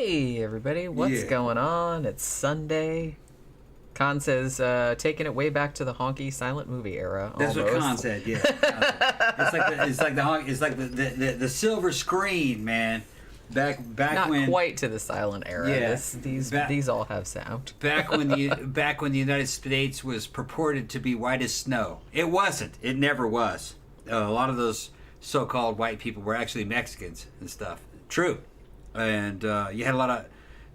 Hey everybody, what's going on? It's Sunday. Con says, taking it way back to the honky silent movie era. That's almost. what Con said. Yeah, it's like the silver screen, man. Back Not when quite to the silent era. Yeah, these all have sound. back when the United States was purported to be white as snow. It wasn't. It never was. A lot of those so-called white people were actually Mexicans and stuff. True, and you had a lot of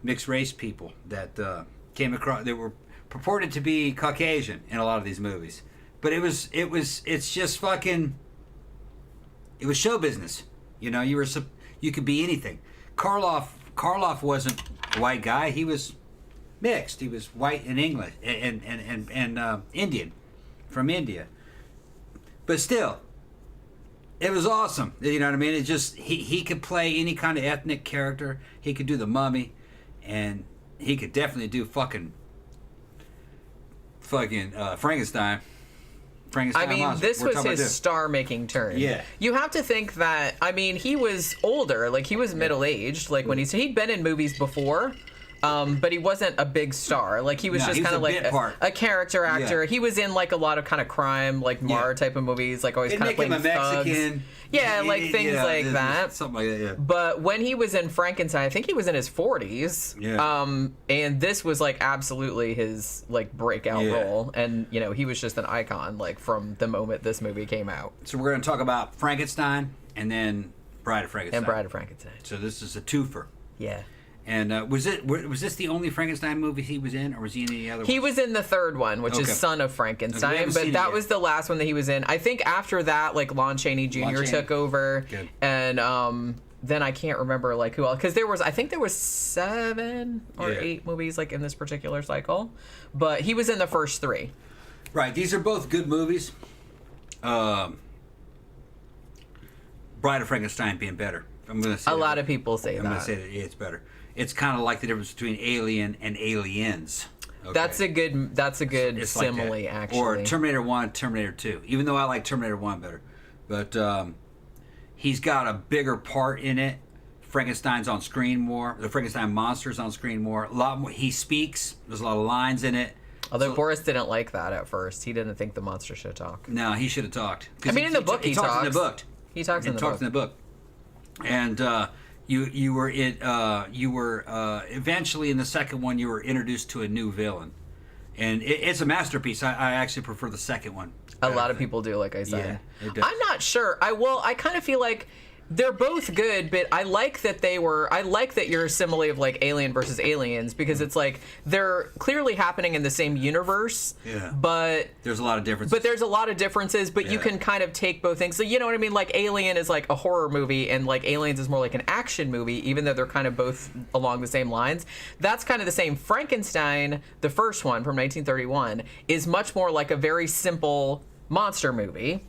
mixed race people that came across. They were purported to be Caucasian in a lot of these movies, but it's just fucking. It was show business. You know, you could be anything. Karloff wasn't a white guy. He was mixed. He was white and English and Indian from India. But still, it was awesome. You know what I mean? It just he could play any kind of ethnic character. He could do the mummy, and he could definitely do fucking Frankenstein. I mean, this was his star-making turn. Yeah. You have to think that, I mean, he was older. Like, he was middle-aged. Like, when he'd been in movies before, but he wasn't a big star. Like, he was just kind of like a character actor. Yeah. He was in, like, a lot of kind of crime, like, noir type of movies. Like, always kind of playing thugs. Mexican. Yeah, like things like that. Something like that, yeah. But when he was in Frankenstein, I think he was in his 40s. Yeah. And this was, like, absolutely his, like, breakout role. And, you know, he was just an icon, like, from the moment this movie came out. So we're going to talk about Frankenstein and then Bride of Frankenstein. And Bride of Frankenstein. So this is a twofer. Yeah. And was this the only Frankenstein movie he was in, or was he in any other ones? He was in the third one, which is Son of Frankenstein, but that was the last one that he was in. I think after that, like, Lon Chaney Jr. took over. Good. And then I can't remember, like, who else. Because I think there was 7 or 8 movies, like, in this particular cycle. But he was in the first 3. Right. These are both good movies. Bride of Frankenstein being better. I'm going to say a lot of people say that. I'm going to say that it's better. It's kind of like the difference between Alien and Aliens. Okay. That's a good simile, like actually. Or Terminator 1, Terminator 2. Even though I like Terminator 1 better. But he's got a bigger part in it. Frankenstein's on screen more. The Frankenstein monster's on screen more. A lot more. He speaks. There's a lot of lines in it. Although Boris didn't like that at first. He didn't think the monster should talk. No, he should have talked. I mean, in the book he talks. In the book. He talks in the book. And you were eventually in the second one you were introduced to a new villain, and it's a masterpiece. I actually prefer the second one. A lot of people do, like I said. Yeah, it does. I'm not sure. I kind of feel like they're both good, but I like that your simile of, like, Alien versus Aliens, because it's like they're clearly happening in the same universe. Yeah. But there's a lot of differences. But you can kind of take both things. So, you know what I mean? Like, Alien is like a horror movie, and, like, Aliens is more like an action movie, even though they're kind of both along the same lines. That's kind of the same. Frankenstein, the first one from 1931, is much more like a very simple monster movie.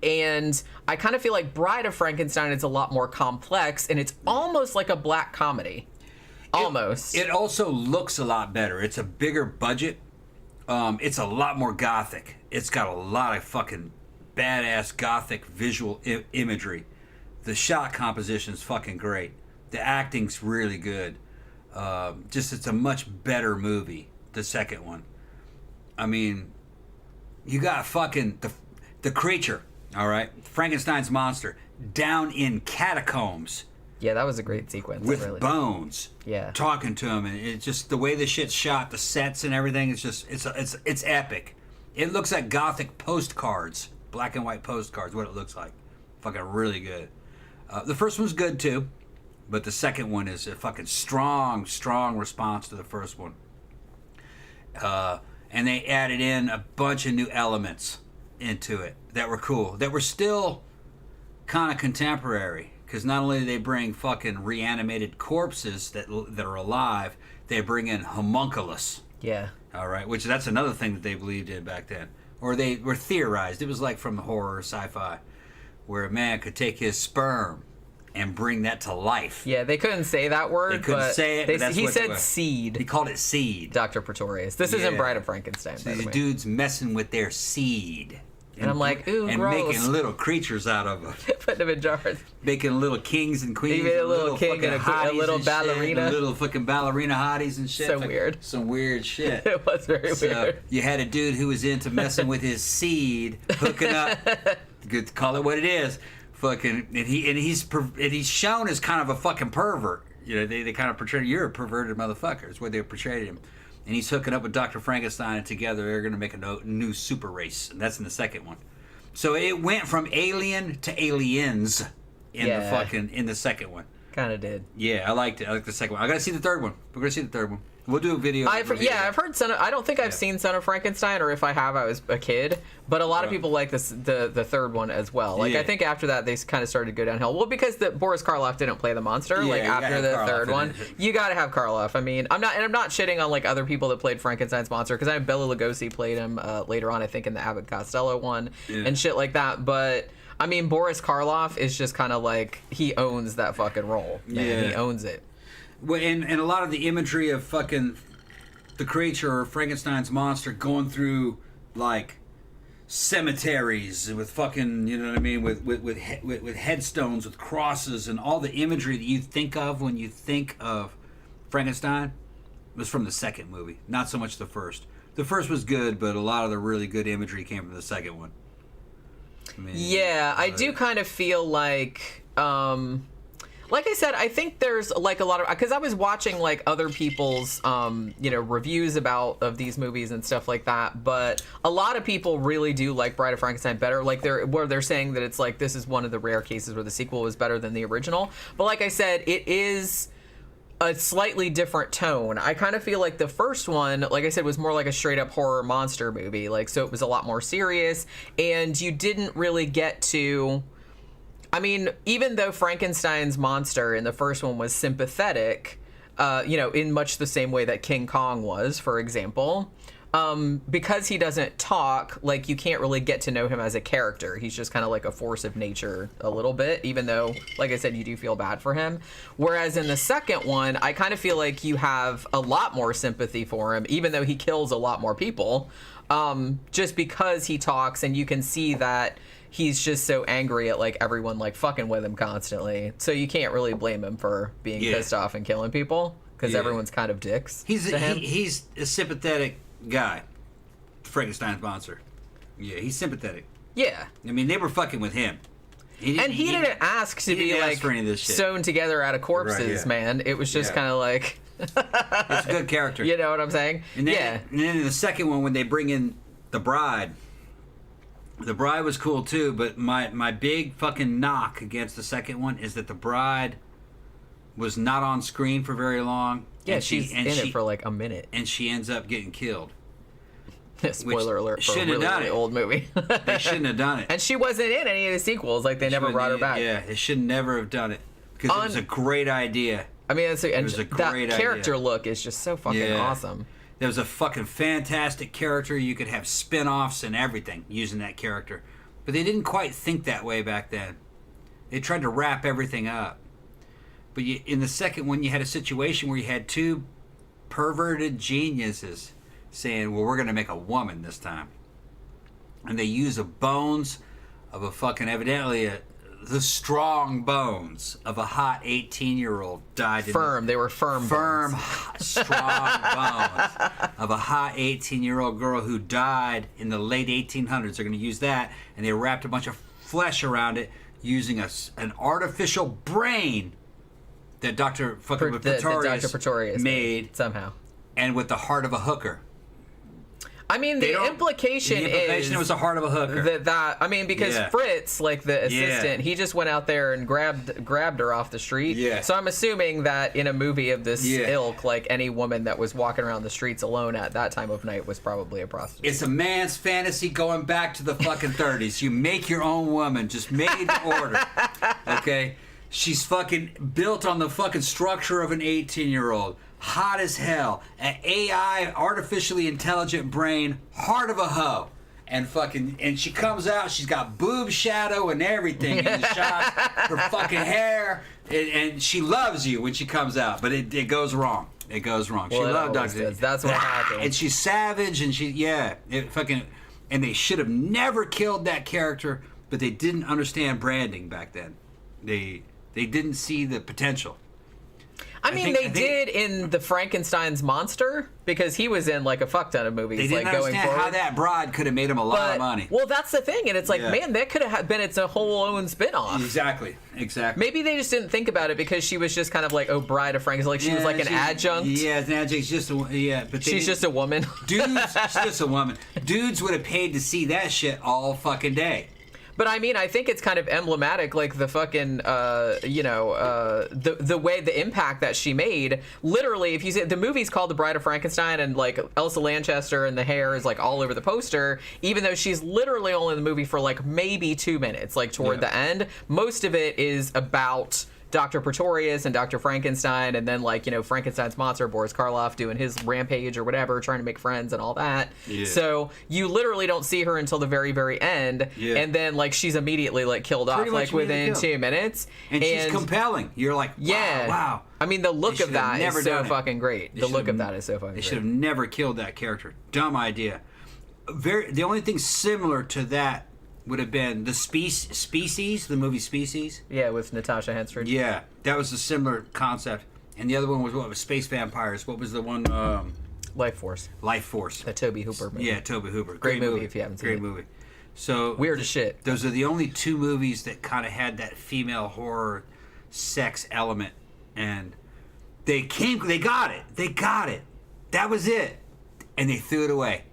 And I kind of feel like Bride of Frankenstein is a lot more complex, and it's almost like a black comedy. Almost. It also looks a lot better. It's a bigger budget. It's a lot more gothic. It's got a lot of fucking badass gothic visual imagery. The shot composition's fucking great. The acting's really good. It's a much better movie, the second one. I mean, you got fucking the creature. All right, Frankenstein's monster down in catacombs. Yeah, that was a great sequence. With bones. Yeah. Talking to him, and it's just the way the shit's shot, the sets and everything. It's epic. It looks like gothic postcards, black and white postcards. What it looks like, fucking really good. The first one's good too, but the second one is a fucking strong response to the first one. And they added in a bunch of new elements into it that were cool, that were still kind of contemporary, because not only do they bring fucking reanimated corpses that are alive, they bring in homunculus. Yeah. All right, which that's another thing that they believed in back then, or they were theorized. It was like from horror or sci-fi, where a man could take his sperm and bring that to life. Yeah, they couldn't say that word. They couldn't say it. He said seed. He called it seed. Dr. Pretorius. This isn't Bride of Frankenstein. So these dudes messing with their seed. And I'm like, ooh, and gross. making little creatures out of them. Putting them in jars. Making little kings and queens. You made a little king fucking and a hotties little and ballerina. Shit, and little fucking ballerina hotties and shit. So Fucking- weird. Some weird shit. It was very weird. You had a dude who was into messing with his seed, hooking up. Good, call it what it is. Fucking, and he's shown as kind of a fucking pervert. You know, they kind of portray you're a perverted motherfucker. Is what they portrayed him. And he's hooking up with Dr. Frankenstein, and together they're going to make a new super race. And that's in the second one. So it went from alien to aliens in the second one. Kind of did. Yeah, I liked it. I liked the second one. I got to see the third one. We're going to see the third one. We'll do a video. I've heard I don't think I've seen Son of Frankenstein, or if I have, I was a kid. But a lot of people like this, the third one as well. Like, I think after that, they kind of started to go downhill. Well, because Boris Karloff didn't play the monster. Yeah, like, after the Karloff third one, you got to have Karloff. I mean, I'm not shitting on, like, other people that played Frankenstein's monster, because I have Bela Lugosi played him later on, I think, in the Abbott Costello one, and shit like that. But I mean, Boris Karloff is just kind of like, he owns that fucking role. Man. Yeah. He owns it. Well, and a lot of the imagery of fucking the creature or Frankenstein's monster going through, like, cemeteries with fucking, you know what I mean, with headstones, with crosses, and all the imagery that you think of when you think of Frankenstein was from the second movie, not so much the first. The first was good, but a lot of the really good imagery came from the second one. I mean, I do kind of feel like I said, I think there's like a lot of, because I was watching like other people's reviews of these movies and stuff like that, but a lot of people really do like Bride of Frankenstein better. Like they're saying that it's like, this is one of the rare cases where the sequel was better than the original. But like I said, it is a slightly different tone. I kind of feel like the first one, like I said, was more like a straight up horror monster movie. Like, so it was a lot more serious, and you didn't really get to, I mean, even though Frankenstein's monster in the first one was sympathetic, in much the same way that King Kong was, for example, because he doesn't talk, like, you can't really get to know him as a character. He's just kind of like a force of nature a little bit, even though, like I said, you do feel bad for him. Whereas in the second one, I kind of feel like you have a lot more sympathy for him, even though he kills a lot more people, just because he talks, and you can see that he's just so angry at, like, everyone, like, fucking with him constantly. So you can't really blame him for being pissed off and killing people, because everyone's kind of dicks to him. He's a sympathetic guy. Frankenstein's monster. Yeah, he's sympathetic. Yeah. I mean, they were fucking with him. He didn't ask to be, like, sewn together out of corpses, man. It was just kind of like... It's a good character. You know what I'm saying? And then in the second one, when they bring in the bride was cool too, but my big fucking knock against the second one is that the bride was not on screen for very long. Yeah, she's in it for like a minute. And she ends up getting killed. Spoiler alert for a really old movie. They shouldn't have done it. And she wasn't in any of the sequels. Like, they never brought her back. Yeah, they should never have done it. Because it was a great idea. I mean, that character look is just so fucking awesome. There was a fucking fantastic character. You could have spin-offs and everything using that character. But they didn't quite think that way back then. They tried to wrap everything up. But in the second one, you had a situation where you had two perverted geniuses saying, well, we're going to make a woman this time. And they use the bones of a fucking, evidently, the strong bones of a hot 18-year-old died. They were firm bones. Strong bones of a hot 18-year-old girl who died in the late 1800s. They're going to use that, and they wrapped a bunch of flesh around it using an artificial brain that Dr. Pretorius made somehow, and with the heart of a hooker. I mean, the implication is it was the heart of a hooker. Because Fritz, like the assistant, he just went out there and grabbed her off the street. Yeah. So I'm assuming that in a movie of this ilk, like, any woman that was walking around the streets alone at that time of night was probably a prostitute. It's a man's fantasy going back to the fucking 30s. You make your own woman, just made to order. Okay? She's fucking built on the fucking structure of an 18-year-old. Hot as hell. An AI, artificially intelligent brain, heart of a hoe. And she comes out, she's got boob shadow and everything in the shot, her fucking hair, and she loves you when she comes out, but it goes wrong. It goes wrong. Well, she loved Duncan. That's what happened. And she's savage, and and they should have never killed that character, but they didn't understand branding back then. They didn't see the potential. I mean, they did in the Frankenstein's monster, because he was in like a fuck ton of movies. They didn't like, going understand forward. how that broad could have made him a lot of money. Well, that's the thing, and it's like, man, that could have been its a whole own spin-off. Exactly. Maybe they just didn't think about it because she was just kind of like, Bride of Frankenstein. Like, she was like an adjunct. Yeah, an adjunct. But she's just a woman. Dudes, she's just a woman. Dudes would have paid to see that shit all fucking day. But I mean, I think it's kind of emblematic, like the fucking, the way, the impact that she made. Literally, if you see, the movie's called The Bride of Frankenstein, and like Elsa Lanchester and the hair is like all over the poster, even though she's literally only in the movie for like maybe 2 minutes, like toward the end. Most of it is about Dr. Pretorius and Dr. Frankenstein, and then like, Frankenstein's monster, Boris Karloff, doing his rampage or whatever, trying to make friends and all that. Yeah. So you literally don't see her until the very, very end, and then like she's immediately like killed off like within 2 minutes. And she's compelling. You're like, wow. I mean, the look of that is so fucking great. The look of that is so fucking great. They should have never killed that character. Dumb idea. The only thing similar to that would have been the Species, the movie Species. Yeah, with Natasha Henstridge. Yeah, that was a similar concept. And the other one was Space Vampires. What was the one? Life Force. Life Force. The Tobe Hooper movie. Yeah, Tobe Hooper. Great movie if you haven't seen it. Great movie. So weird as shit. Those are the only 2 movies that kind of had that female horror sex element, and they got it. That was it, and they threw it away.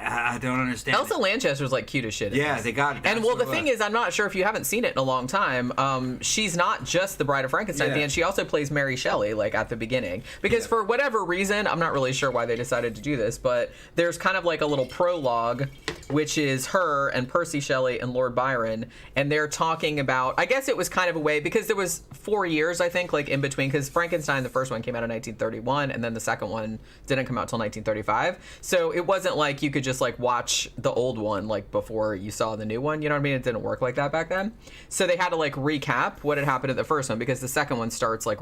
I don't understand. Elsa Lanchester's like cute as shit. Yeah, they got it. And well, the thing is, I'm not sure if you haven't seen it in a long time. She's not just the Bride of Frankenstein at the end. She also plays Mary Shelley, like at the beginning. Because for whatever reason, I'm not really sure why they decided to do this, but there's kind of like a little prologue, which is her and Percy Shelley and Lord Byron, and they're talking about. I guess it was kind of a way because there was 4 years, I think, like in between. Because Frankenstein, the first one came out in 1931, and then the second one didn't come out till 1935. So it wasn't like you could just like watch the old one like before you saw the new one, you know what I mean? It didn't work like that back then. So they had to like recap what had happened at the first one, because the second one starts like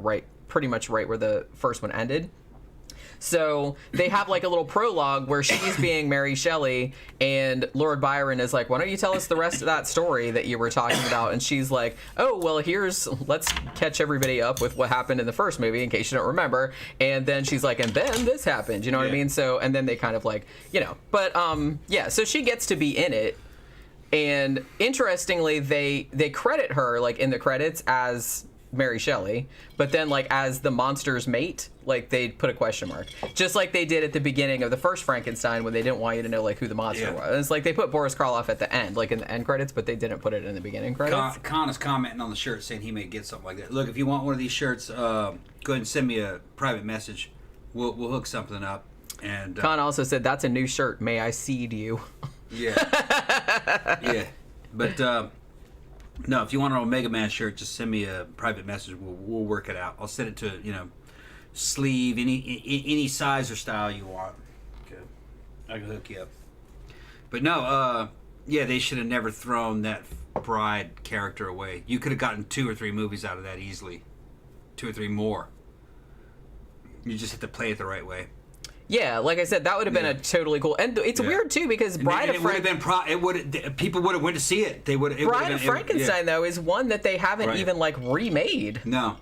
pretty much right where the first one ended. So they have like a little prologue where she's being Mary Shelley, and Lord Byron is like, why don't you tell us the rest of that story that you were talking about? And she's like, oh, well, let's catch everybody up with what happened in the first movie in case you don't remember. And then she's like, and then this happened, you know what I mean? So, and then they kind of like, but so she gets to be in it. And interestingly, they credit her like in the credits as Mary Shelley, but then like as the monster's mate, like they put a question mark, just like they did at the beginning of the first Frankenstein when they didn't want you to know like who the monster was. It's like they put Boris Karloff at the end, like in the end credits, but they didn't put it in the beginning credits. Con is commenting on the shirt saying he may get something like that. Look, if you want one of these shirts, go ahead and send me a private message. We'll hook something up. And Con also said, that's a new shirt. May I seed you? Yeah. But no, if you want an Omega Man shirt, just send me a private message. We'll work it out. I'll send it to sleeve, any size or style you want. Okay, I can hook you up. But no, they should have never thrown that bride character away. You could have gotten 2 or 3 movies out of that easily, 2 or 3 more. You just have to play it the right way. Yeah, like I said, that would have been a totally cool. And it's weird too because Bride of Frankenstein. People would have went to see it. They would. Bride of Frankenstein though is one that they haven't even like remade. No.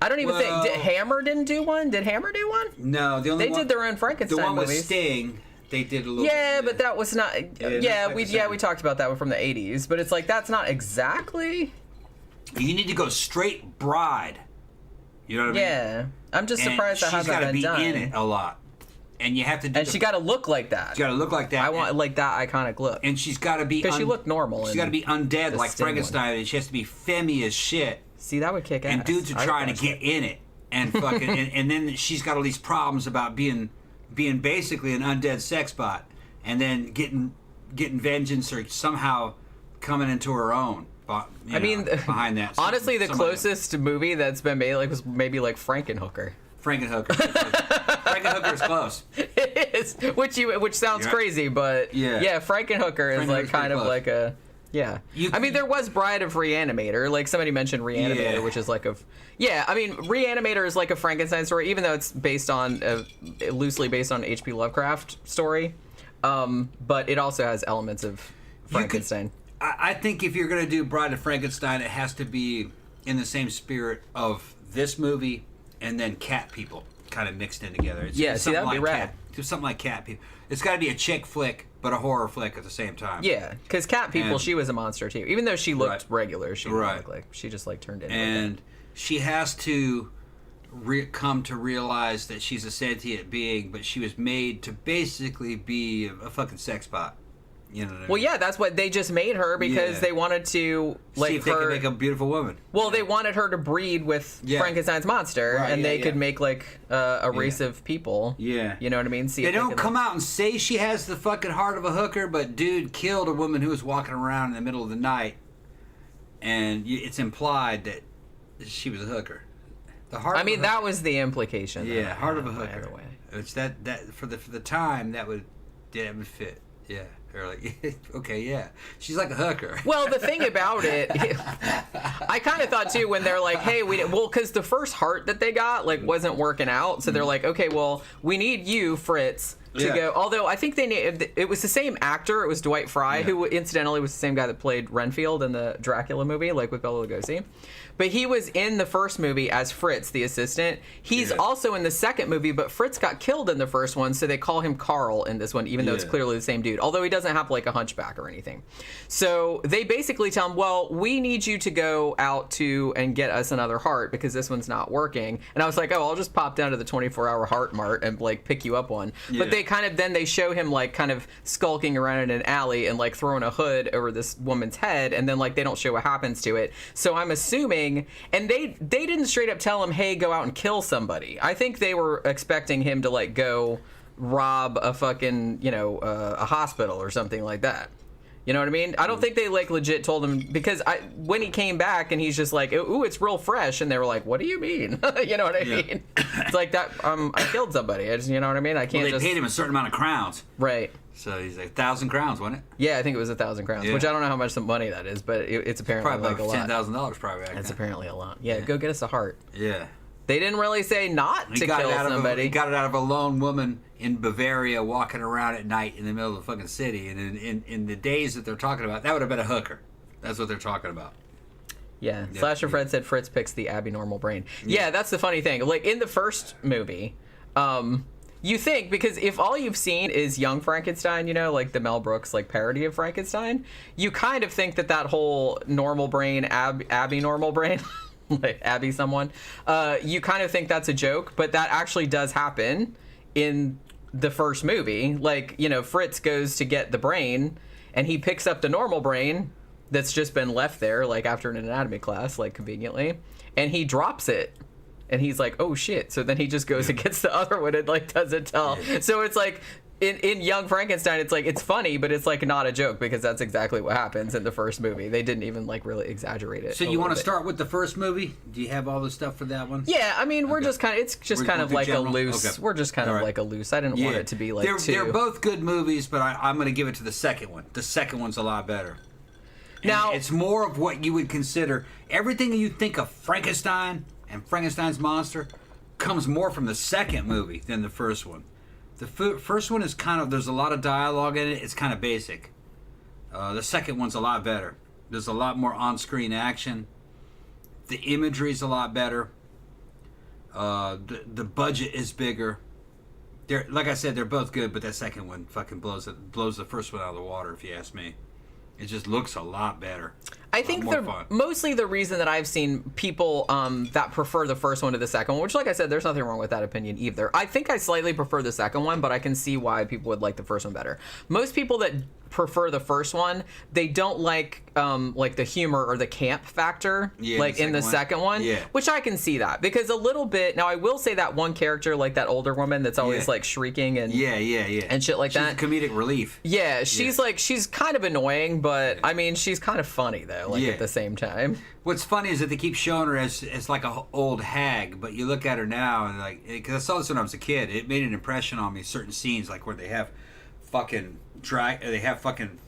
I don't even think Hammer didn't do one. Did Hammer do one? No, they did their own Frankenstein movies. The one movies. with Sting, they did a little. Yeah, but that was not. We talked about that one from the '80s, but it's like that's not exactly. You need to go straight Bride. You know what I mean? Yeah, I'm just surprised that hasn't been done. She's got to be in it a lot. And you have to do she got to look like that. She's got to look like that. I want like that iconic look. And she's got to be because she looked normal. She's got to be undead like Frankenstein, and she has to be femmy as shit. See, that would kick ass. And dudes are trying to get in it, and fucking, and then she's got all these problems about being basically an undead sex bot, and then getting vengeance or somehow coming into her own. Behind that. Honestly, the closest movie that's been made was maybe like Frankenhooker. Frankenhooker is close. It is, which sounds crazy, but Frankenhooker is like kind of close. Like a there was Bride of Reanimator, like somebody mentioned Reanimator, which is like Reanimator is like a Frankenstein story, even though it's based on loosely based on H.P. Lovecraft story. But it also has elements of Frankenstein. I think if you're going to do Bride of Frankenstein, it has to be in the same spirit of this movie and then Cat People kind of mixed in together. It's see, that would be rad. Just something like Cat People. It's got to be a chick flick, but a horror flick at the same time. Yeah, because Cat People, she was a monster too. Even though she looked regular, she didn't look like, she just like turned into and she has to come to realize that she's a sentient being, but she was made to basically be a fucking sex bot. You know what I mean? Well, yeah, that's what they just made her because they wanted to like see if they could make a beautiful woman. Well, they wanted her to breed with Frankenstein's monster, and they could make like a race of people. Yeah, you know what I mean. See, they don't come out and say she has the fucking heart of a hooker, but dude killed a woman who was walking around in the middle of the night, and it's implied that she was a hooker. The heart. I mean, that was the implication. Yeah, heart of a hooker. Either way, it's that for the time that would fit. Yeah. They're like, okay, yeah. She's like a hooker. Well, the thing about it, I kind of thought too when they're like, hey, because the first heart that they got like wasn't working out, so they're like, okay, well, we need you, Fritz, to go. Although I think it was the same actor. It was Dwight Frye, who incidentally was the same guy that played Renfield in the Dracula movie, like with Bela Lugosi. But he was in the first movie as Fritz, the assistant. He's also in the second movie, but Fritz got killed in the first one, so they call him Carl in this one, even though it's clearly the same dude. Although he doesn't have like a hunchback or anything. So they basically tell him, well, we need you to go out to and get us another heart because this one's not working. And I was like, oh, I'll just pop down to the 24-hour heart mart and like pick you up one. But they they show him like kind of skulking around in an alley and like throwing a hood over this woman's head, and then like they don't show what happens to it. So I'm assuming. And they didn't straight up tell him, hey, go out and kill somebody. I think they were expecting him to like go rob a fucking, a hospital or something like that. You know what I mean? I don't think they like legit told him, because when he came back and he's just like, ooh, it's real fresh, and they were like, what do you mean? You know what I mean? It's like that. I killed somebody. I just, you know what I mean? I can't. Well, they paid him a certain amount of crowns, right? So he's like 1,000 crowns, wasn't it? Yeah, I think it was 1,000 crowns, which I don't know how much the money that is, but it's apparently probably like a lot. $10,000 probably. It's apparently a lot. Yeah, go get us a heart. Yeah. They didn't really say not to kill somebody. He got it out of a lone woman in Bavaria walking around at night in the middle of the fucking city. And in the days that they're talking about, that would have been a hooker. That's what they're talking about. Yeah. Slasher Fred said Fritz picks the abnormal brain. Yeah, that's the funny thing. Like, in the first movie, you think, because if all you've seen is Young Frankenstein, like the Mel Brooks like parody of Frankenstein, you kind of think that whole normal brain, Abby normal brain... like Abby someone, you kind of think that's a joke, but that actually does happen in the first movie. Like, Fritz goes to get the brain, and he picks up the normal brain that's just been left there, like after an anatomy class, like conveniently, and he drops it. And he's like, oh shit. So then he just goes and gets the other one and like doesn't tell. So it's like, in Young Frankenstein, it's like, it's funny, but it's like not a joke, because that's exactly what happens in the first movie. They didn't even like really exaggerate it. So you want to start with the first movie? Do you have all the stuff for that one? Yeah, I mean, we're just kind of, it's just kind of like a loose, we're just kind of like a loose, I didn't want it to be like they're both good movies, but I'm going to give it to the second one. The second one's a lot better. Now, it's more of what you would consider, everything you think of Frankenstein and Frankenstein's monster comes more from the second movie than the first one. The first one is kind of, there's a lot of dialogue in it. It's kind of basic. The second one's a lot better. There's a lot more on-screen action. The imagery's a lot better. The budget is bigger. Like I said, they're both good, but that second one fucking blows the first one out of the water, if you ask me. It just looks a lot better. I think mostly the reason that I've seen people that prefer the first one to the second one, which, like I said, there's nothing wrong with that opinion either. I think I slightly prefer the second one, but I can see why people would like the first one better. Most people that prefer the first one, they don't like the humor or the camp factor, like in the second one, which I can see that, because a little bit. Now I will say that one character, like that older woman that's always like shrieking and and shit like that. She's comedic relief. Yeah, she's like, she's kind of annoying, but I mean, she's kind of funny though, like at the same time. What's funny is that they keep showing her as like a old hag, but you look at her now and like, because I saw this when I was a kid, it made an impression on me. Certain scenes, like where they have fucking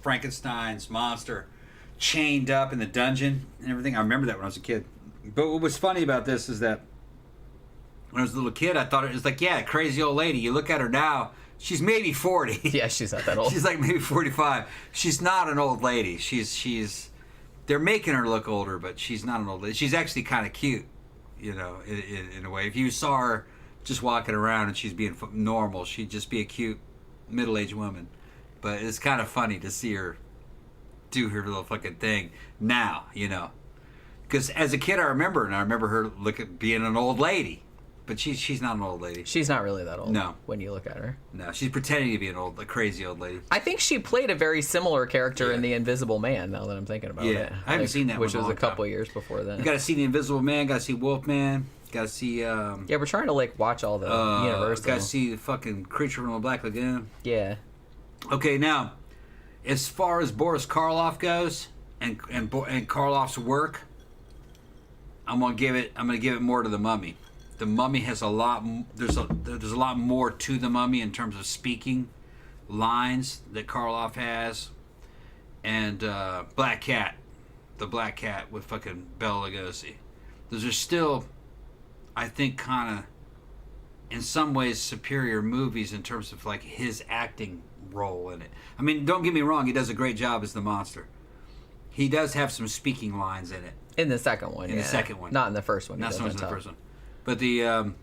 Frankenstein's monster chained up in the dungeon and everything. I remember that when I was a kid. But what was funny about this is that when I was a little kid, I thought it was like, yeah, crazy old lady. You look at her now, She's maybe 40. Yeah, she's not that old. She's like maybe 45. She's not an old lady. They're making her look older, but she's not an old lady. She's actually kind of cute, you know, in a way. If you saw her just walking around and she's being normal, she'd just be a cute middle-aged woman. But it's kind of funny to see her do her little fucking thing now, you know. Because as a kid, I remember her being an old lady. But she's not an old lady. She's not really that old. No. When you look at her. No, she's pretending to be a crazy old lady. I think she played a very similar character in The Invisible Man, now that I'm thinking about it. I haven't seen that which one in was a a couple long time. years before then. You got to see The Invisible Man, got to see Wolfman, got to see... Yeah, we're trying to, like, watch all the Universal. Got to see the fucking Creature from the Black Lagoon. Yeah. Okay, now, as far as Boris Karloff goes, and Karloff's work, I'm gonna give it more to The Mummy. The Mummy has a lot. There's a lot more to The Mummy in terms of speaking lines that Karloff has, and Black Cat, the Black Cat with fucking Bela Lugosi. Those are still, I think, kind of, in some ways, superior movies in terms of like his acting role in it. I mean, don't get me wrong, he does a great job as the monster. He does have some speaking lines in it. In the second one, In the second one. Not in the first one. Not so much in the first one. But the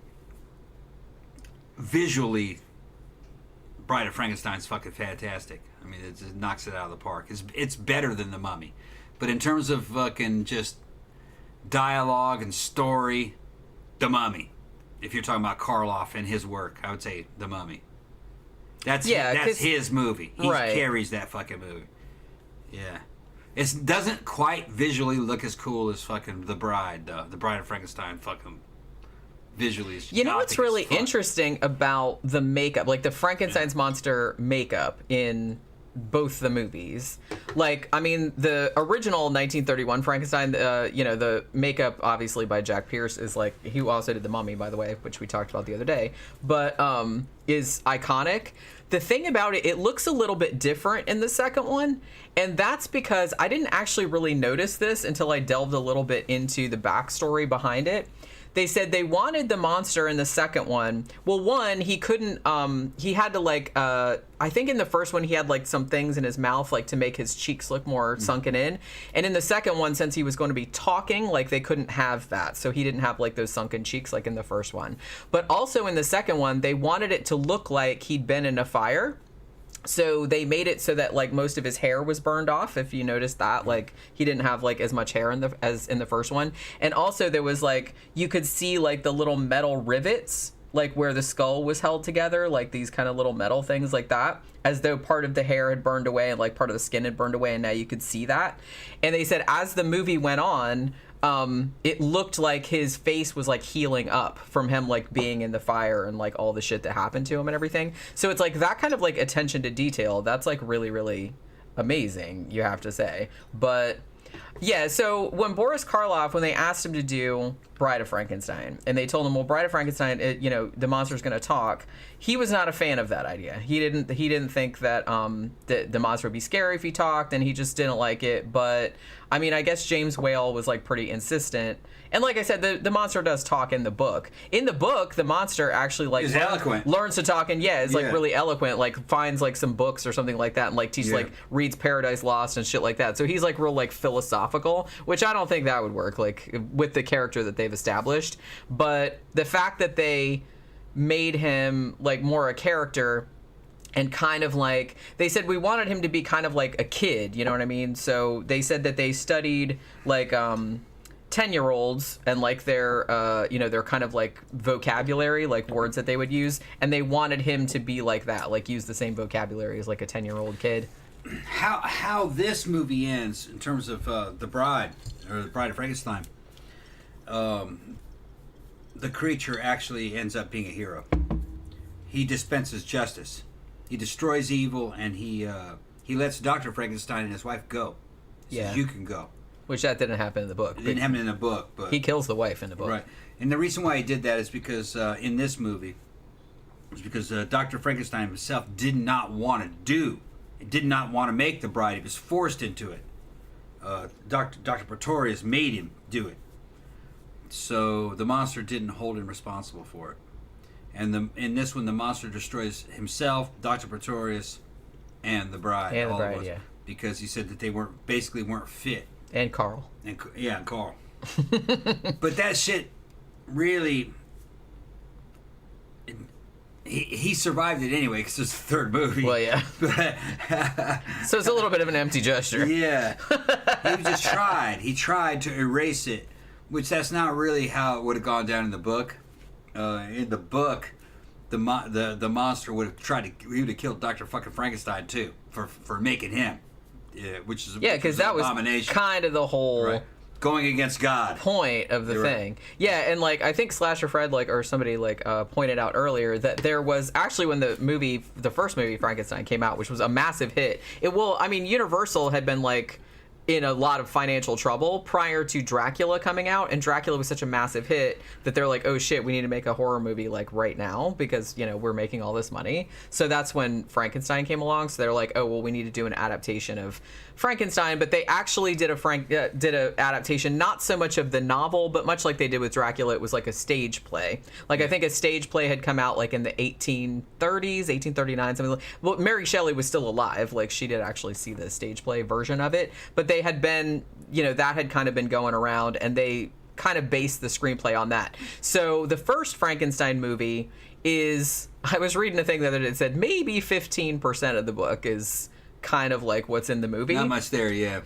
visually, Bride of Frankenstein's fucking fantastic. I mean, it just knocks it out of the park. It's better than The Mummy. But in terms of fucking just dialogue and story, The Mummy. If you're talking about Karloff and his work, I would say The Mummy. That's his movie. He carries that fucking movie. Yeah. It doesn't quite visually look as cool as fucking The Bride, though. The Bride of Frankenstein fucking visually is You know what's really interesting about the makeup, like the Frankenstein's monster makeup in both the movies? Like, I mean, the original 1931 Frankenstein, the makeup, obviously, by Jack Pierce is like, he also did The Mummy, by the way, which we talked about the other day, but is iconic. The thing about it looks a little bit different in the second one, and that's because I didn't actually really notice this until I delved a little bit into the backstory behind it. They said they wanted the monster in the second one. Well, one, he couldn't, he had to like, I think in the first one he had like some things in his mouth like to make his cheeks look more sunken in. And in the second one, since he was going to be talking, like they couldn't have that. So he didn't have like those sunken cheeks like in the first one. But also in the second one, they wanted it to look like he'd been in a fire. So they made it so that like most of his hair was burned off. If you noticed that, like he didn't have like as much hair as in the first one. And also there was like, you could see like the little metal rivets, like where the skull was held together, like these kind of little metal things like that, as though part of the hair had burned away and like part of the skin had burned away, and now you could see that. And they said as the movie went on, it looked like his face was like healing up from him like being in the fire and like all the shit that happened to him and everything. So it's like that kind of like attention to detail, that's like really, really amazing, you have to say. But yeah, so when Boris Karloff, when they asked him to do Bride of Frankenstein, and they told him, well, Bride of Frankenstein, the monster's going to talk, he was not a fan of that idea. He didn't think that the monster would be scary if he talked, and he just didn't like it. But I mean, I guess James Whale was like pretty insistent. And like I said, the monster does talk in the book. In the book, the monster actually like learns to talk, and is like really eloquent, like finds like some books or something like that, and like teaches like reads Paradise Lost and shit like that. So he's like real like philosophical, which I don't think that would work like with the character that they've established. But the fact that they made him like more a character, and kind of like, they said we wanted him to be kind of like a kid, you know what I mean? So they said that they studied like 10-year-olds and like their their kind of like vocabulary, like words that they would use, and they wanted him to be like that, like use the same vocabulary as like a 10-year-old kid. How this movie ends in terms of the Bride of Frankenstein, the creature actually ends up being a hero. He dispenses justice. He destroys evil, and he lets Dr. Frankenstein and his wife go. He says, you can go. Which that didn't happen in the book. It didn't happen in the book, but he kills the wife in the book. Right. And the reason why he did that is because in this movie, was because Dr. Frankenstein himself did not want to make the bride. He was forced into it. Dr. Pretorius made him do it. So the monster didn't hold him responsible for it. And in this one, the monster destroys himself, Dr. Pretorius, and the bride. And the bride, yeah. Because he said that they weren't fit. And Carl. And Carl. But that shit really... He survived it anyway because it's the third movie. Well, yeah. So it's a little bit of an empty gesture. Yeah. He just tried. He tried to erase it, which that's not really how it would have gone down in the book. In the book, the monster would have he would have killed Dr. fucking Frankenstein too for making him, which is because that was kind of the whole. Right. Going against God point of the thing. Yeah, and like I think Slasher Fred or somebody pointed out earlier that there was actually when the first movie Frankenstein came out, which was a massive hit. Universal had been in a lot of financial trouble prior to Dracula coming out, and Dracula was such a massive hit that they're like, oh shit, we need to make a horror movie right now because we're making all this money. So that's when Frankenstein came along. So they're like, oh well, we need to do an adaptation of Frankenstein, but they actually did a adaptation, not so much of the novel, but much like they did with Dracula, it was like a stage play. I think a stage play had come out in the 1830s, 1839, something well, Mary Shelley was still alive. She did actually see the stage play version of it, but they had been, that had kind of been going around, and they kind of based the screenplay on that. So the first Frankenstein movie is, I was reading a thing the other day that said maybe 15% of the book is kind of what's in the movie. Not much there, yeah.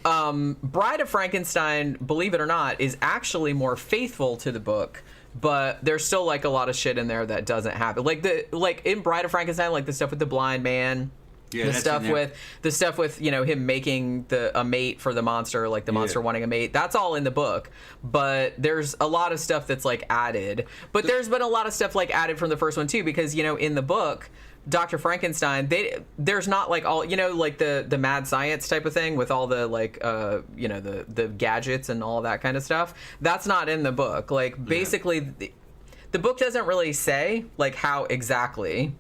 Bride of Frankenstein, believe it or not, is actually more faithful to the book, but there's still a lot of shit in there that doesn't happen. In Bride of Frankenstein, the stuff with the blind man. Yeah, the stuff with him making a mate for the monster, the monster wanting a mate. That's all in the book, but there's a lot of stuff that's added. But there's been a lot of stuff added from the first one too, because in the book, Dr. Frankenstein, there's not all the mad science type of thing with all the the gadgets and all that kind of stuff. That's not in the book. Basically, the book doesn't really say how exactly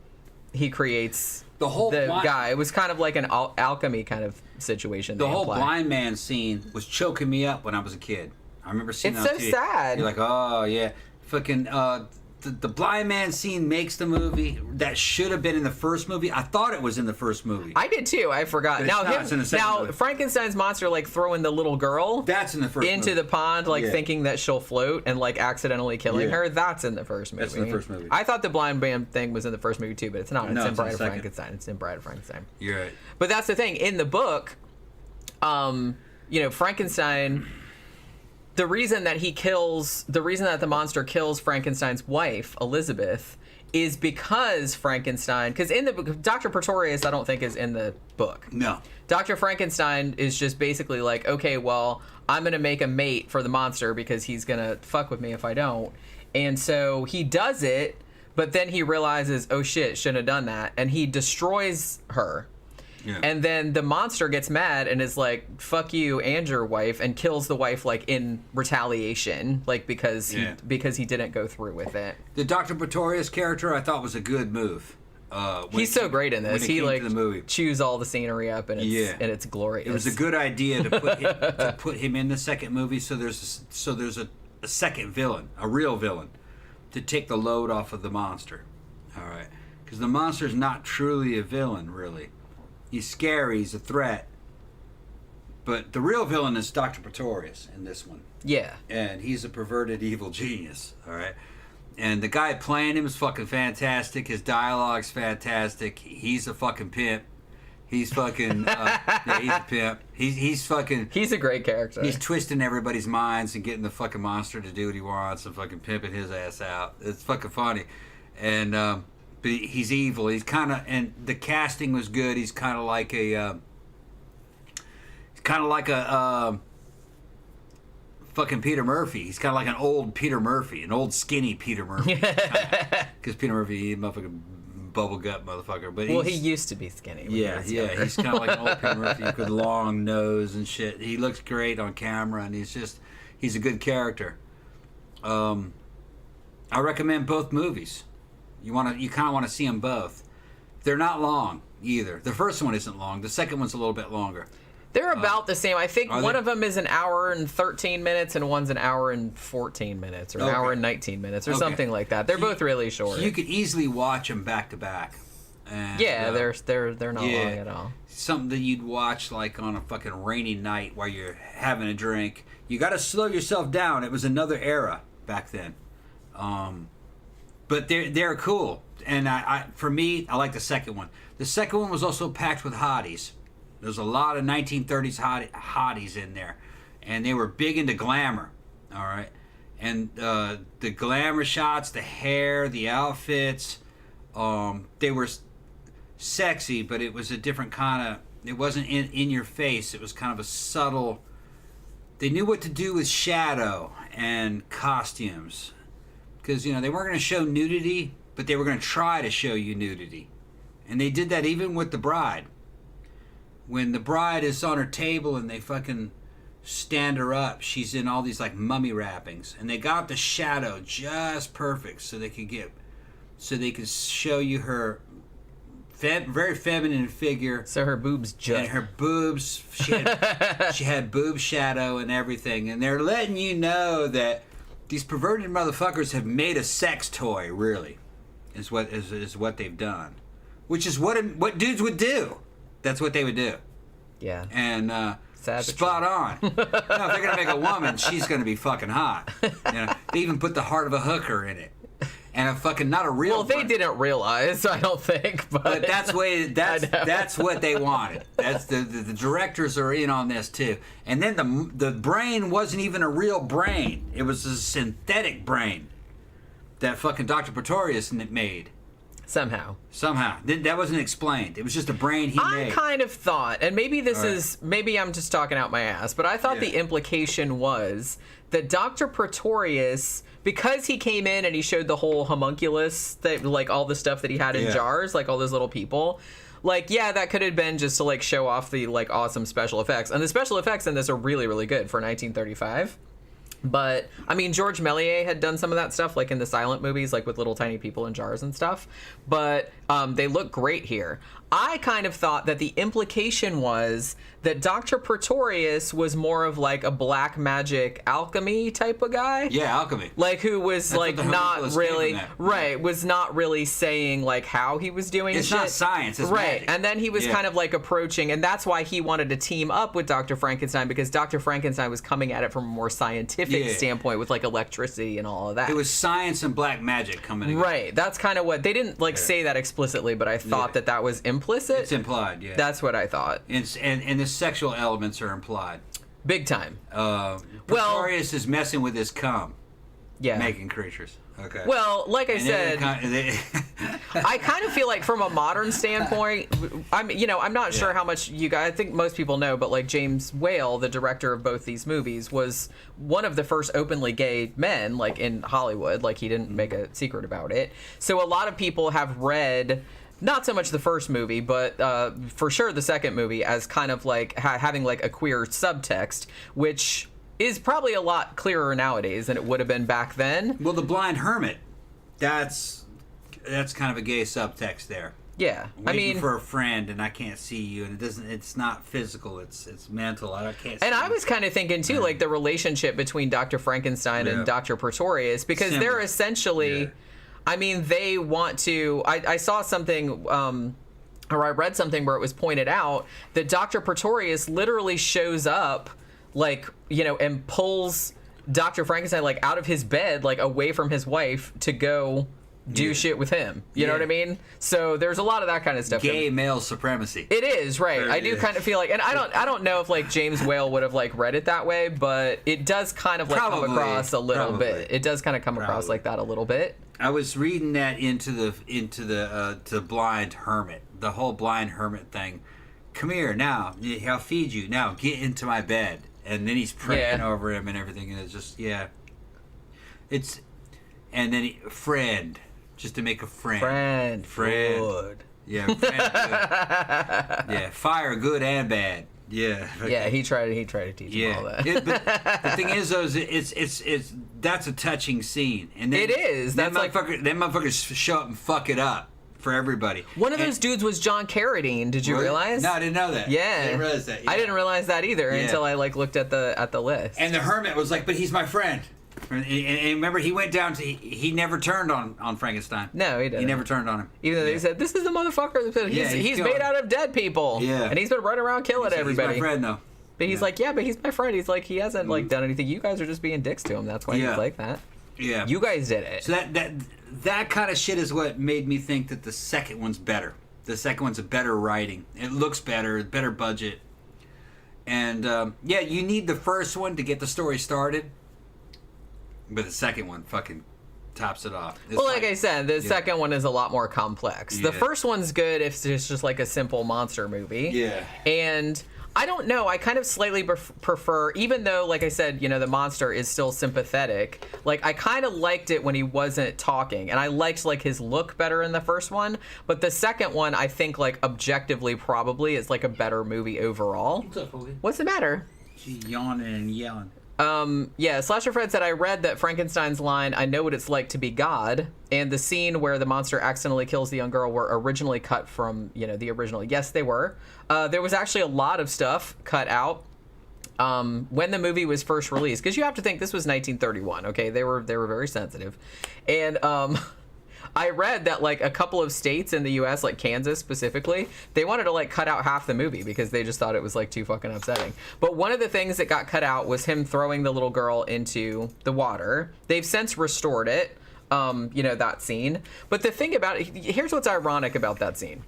he creates the whole guy. It was kind of an alchemy kind of situation. The whole blind man scene was choking me up when I was a kid. I remember seeing it. It's so sad. You're oh yeah, fucking. The blind man scene makes the movie. That should have been in the first movie. I thought it was in the first movie. I did too. I forgot. Now Frankenstein's monster throwing the little girl. That's in the first into movie. The pond, thinking that she'll float and accidentally killing her. That's in the first movie. That's in the first movie. I thought the blind man thing was in the first movie too, but it's not. It's in Bride of Frankenstein. It's in Bride of Frankenstein. You're right. But that's the thing. In the book, Frankenstein. The reason that the monster kills Frankenstein's wife, Elizabeth, is because Frankenstein, because in the book, Dr. Pretorius, I don't think is in the book. No. Dr. Frankenstein is just basically okay, well, I'm going to make a mate for the monster because he's going to fuck with me if I don't. And so he does it, but then he realizes, oh shit, shouldn't have done that. And he destroys her. Yeah. And then the monster gets mad and is fuck you and your wife, and kills the wife in retaliation, because he didn't go through with it. The Dr. Pretorius character I thought was a good move. He's so great in this. He the movie. chews all the scenery up, and it's glorious. It was a good idea to put him in the second movie, so there's a second villain, a real villain, to take the load off of the monster. All right, because the monster's not truly a villain, really. He's scary, he's a threat. But the real villain is Dr. Pretorius in this one. Yeah. And he's a perverted evil genius, all right? And the guy playing him is fucking fantastic. His dialogue's fantastic. He's a fucking pimp. He's fucking, yeah, he's a pimp. He's fucking... He's a great character. He's twisting everybody's minds and getting the fucking monster to do what he wants and fucking pimping his ass out. It's fucking funny. And, but he's evil. He's kind of, and the casting was good. He's kind of like a, fucking Peter Murphy. He's kind of like an old Peter Murphy, an old skinny Peter Murphy. Because Peter Murphy, he motherfucking bubble gut motherfucker. But he used to be skinny. Yeah. He's kind of like an old Peter Murphy with long nose and shit. He looks great on camera, and he's a good character. I recommend both movies. You kind of want to see them both. They're not long either. The first one isn't long. The second one's a little bit longer. They're about the same. I think one they? of them is an hour and 13 minutes, and one's an hour and 14 minutes, or an hour and 19 minutes, or something like that. They're both really short. So you could easily watch them back to back. And, yeah, they're not long at all. Something that you'd watch like on a fucking rainy night while you're having a drink. You got to slow yourself down. It was another era back then. But they're cool, and for me, I like the second one. The second one was also packed with hotties. There's a lot of 1930s hotties in there, and they were big into glamour. All right, and the glamour shots, the hair, the outfits, they were sexy, but it was a different kind of. It wasn't in your face. It was kind of a subtle. They knew what to do with shadow and costumes. Because, they weren't going to show nudity, but they were going to try to show you nudity. And they did that even with the bride. When the bride is on her table and they fucking stand her up, she's in all these, like, mummy wrappings. And they got the shadow just perfect so they could show you her very feminine figure. So her boobs just... And her boobs, she had boob shadow and everything. And they're letting you know that these perverted motherfuckers have made a sex toy, really, is what they've done. Which is what dudes would do. That's what they would do. Yeah. And spot on. If they're going to make a woman, she's going to be fucking hot. They even put the heart of a hooker in it. And not a real. Well, they didn't realize, I don't think, but that's what they wanted. That's the directors are in on this too. And then the brain wasn't even a real brain; it was a synthetic brain that fucking Dr. Pretorius made. Somehow, that wasn't explained. It was just a brain he made. I kind of thought, and maybe maybe I'm just talking out my ass, but I thought the implication was that Dr. Pretorius, because he came in and he showed the whole homunculus, that like all the stuff that he had in jars, like all those little people, like, that could have been just to like show off the like awesome special effects. And the special effects in this are really, really good for 1935. But, I mean, George Méliès had done some of that stuff, like in the silent movies, like with little tiny people in jars and stuff. But they look great here. I kind of thought that the implication was that Dr. Pretorius was more of like a black magic alchemy type of guy. Yeah, alchemy. Like who was like not really was not really saying like how he was doing it's shit. Not science, it's magic. And then he was kind of like approaching, and that's why he wanted to team up with Dr. Frankenstein, because Dr. Frankenstein was coming at it from a more scientific standpoint with like electricity and all of that. It was science and black magic coming together. Right. That's kind of what they didn't like say that explicitly, but I thought that was implicit. It's implied, yeah. That's what I thought. And the sexual elements are implied. Big time. Pretorius is messing with his cum. Yeah. Making creatures. Okay. Well, like I said, I kind of feel like from a modern standpoint, I'm not sure how much you guys, I think most people know, but like James Whale, the director of both these movies, was one of the first openly gay men, like in Hollywood. Like he didn't make a secret about it. So a lot of people have read, not so much the first movie, but for sure the second movie, as kind of like having like a queer subtext, which is probably a lot clearer nowadays than it would have been back then. Well, the blind hermit, that's kind of a gay subtext there. Yeah, Waiting for a friend and I can't see you, and it's not physical, it's mental. I can't see. And I was kind of thinking too, like the relationship between Dr. Frankenstein and Dr. Pretorius, because they're essentially, they want to. I saw something. Or I read something where it was pointed out that Dr. Pretorius literally shows up, like, and pulls Dr. Frankenstein, like, out of his bed, like, away from his wife to go do shit with him. You know what I mean? So there's a lot of that kind of stuff. Gay male supremacy. It is, right. I do kind of feel like, and I don't know if, like, James Whale would have, like, read it that way, but it does kind of, like, come across a little bit. It does kind of come across like that a little bit. I was reading that into the blind hermit, the whole blind hermit thing. Come here now, I'll feed you. Now get into my bed, and then he's praying over him and everything, and it's just it's, and then friend, just to make a friend. Friend. Yeah, friend. Good. Yeah, fire good and bad. Yeah. Yeah, he tried to teach him all that. But the thing is, though, it's that's a touching scene, and then, it is. That's then motherfuckers show up and fuck it up. for everybody. One of those dudes was John Carradine. Did you realize? No, I didn't know that. Yeah. I didn't realize that. Yeah. I didn't realize that either until I like looked at the list. And the hermit was like, but he's my friend. And remember, he went down to, he never turned on Frankenstein. No, he didn't. He never turned on him. Even though they said, this is the motherfucker. He's made out of dead people. Yeah. And he's been running around killing everybody. He's my friend, though. But he's like, yeah, but he's my friend. He's like, he hasn't like done anything. You guys are just being dicks to him. That's why he's like that. Yeah. You guys did it. So that kind of shit is what made me think that the second one's better. The second one's a better writing. It looks better, better budget. And, you need the first one to get the story started. But the second one fucking tops it off. It's like I said, the second one is a lot more complex. The first one's good if it's just like a simple monster movie. Yeah. And I don't know. I kind of slightly prefer, even though, like I said, the monster is still sympathetic. Like, I kind of liked it when he wasn't talking. And I liked, like, his look better in the first one. But the second one, I think, like, objectively probably is, like, a better movie overall. What's up, Holy? What's the matter? She's yawning and yelling. Slasher Fred said, I read that Frankenstein's line, I know what it's like to be God, and the scene where the monster accidentally kills the young girl were originally cut from, the original. Yes, they were. There was actually a lot of stuff cut out when the movie was first released, because you have to think this was 1931, okay? They were very sensitive. And I read that like a couple of states in the US, like Kansas specifically, they wanted to like cut out half the movie because they just thought it was like too fucking upsetting. But one of the things that got cut out was him throwing the little girl into the water. They've since restored it, that scene. But the thing about it, here's what's ironic about that scene.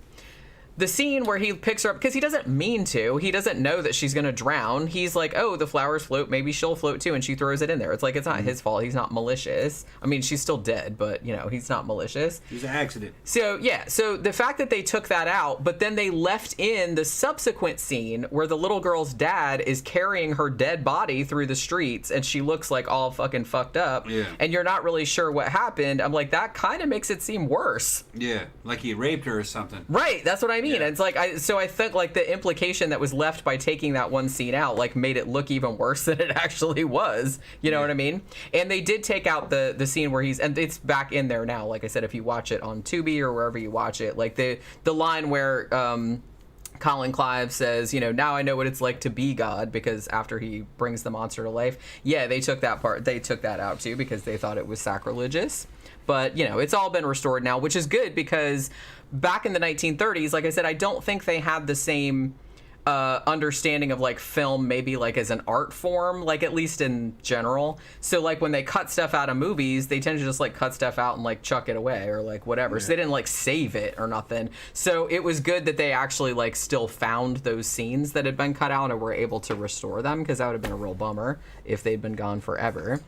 The scene where he picks her up, because he doesn't mean to, he doesn't know that she's going to drown. He's like, oh, the flowers float, maybe she'll float too, and she throws it in there. It's like, it's not his fault. He's not malicious. I mean, she's still dead, but, he's not malicious. It was an accident. So the fact that they took that out, but then they left in the subsequent scene where the little girl's dad is carrying her dead body through the streets, and she looks like all fucking fucked up, and you're not really sure what happened. I'm like, that kind of makes it seem worse. Yeah, like he raped her or something. Right, that's what I mean. Yeah. It's like, I think like the implication that was left by taking that one scene out like made it look even worse than it actually was. You know what I mean? And they did take out the scene where and it's back in there now. Like I said, if you watch it on Tubi or wherever you watch it, like the line where Colin Clive says, now I know what it's like to be God, because after he brings the monster to life. Yeah, they took that out too because they thought it was sacrilegious. But, it's all been restored now, which is good because back in the 1930s, like I said, I don't think they had the same understanding of like film maybe like as an art form, like at least in general. So like when they cut stuff out of movies, they tend to just like cut stuff out and like chuck it away or like whatever. Yeah. So they didn't like save it or nothing. So it was good that they actually like still found those scenes that had been cut out and were able to restore them, because that would have been a real bummer if they'd been gone forever.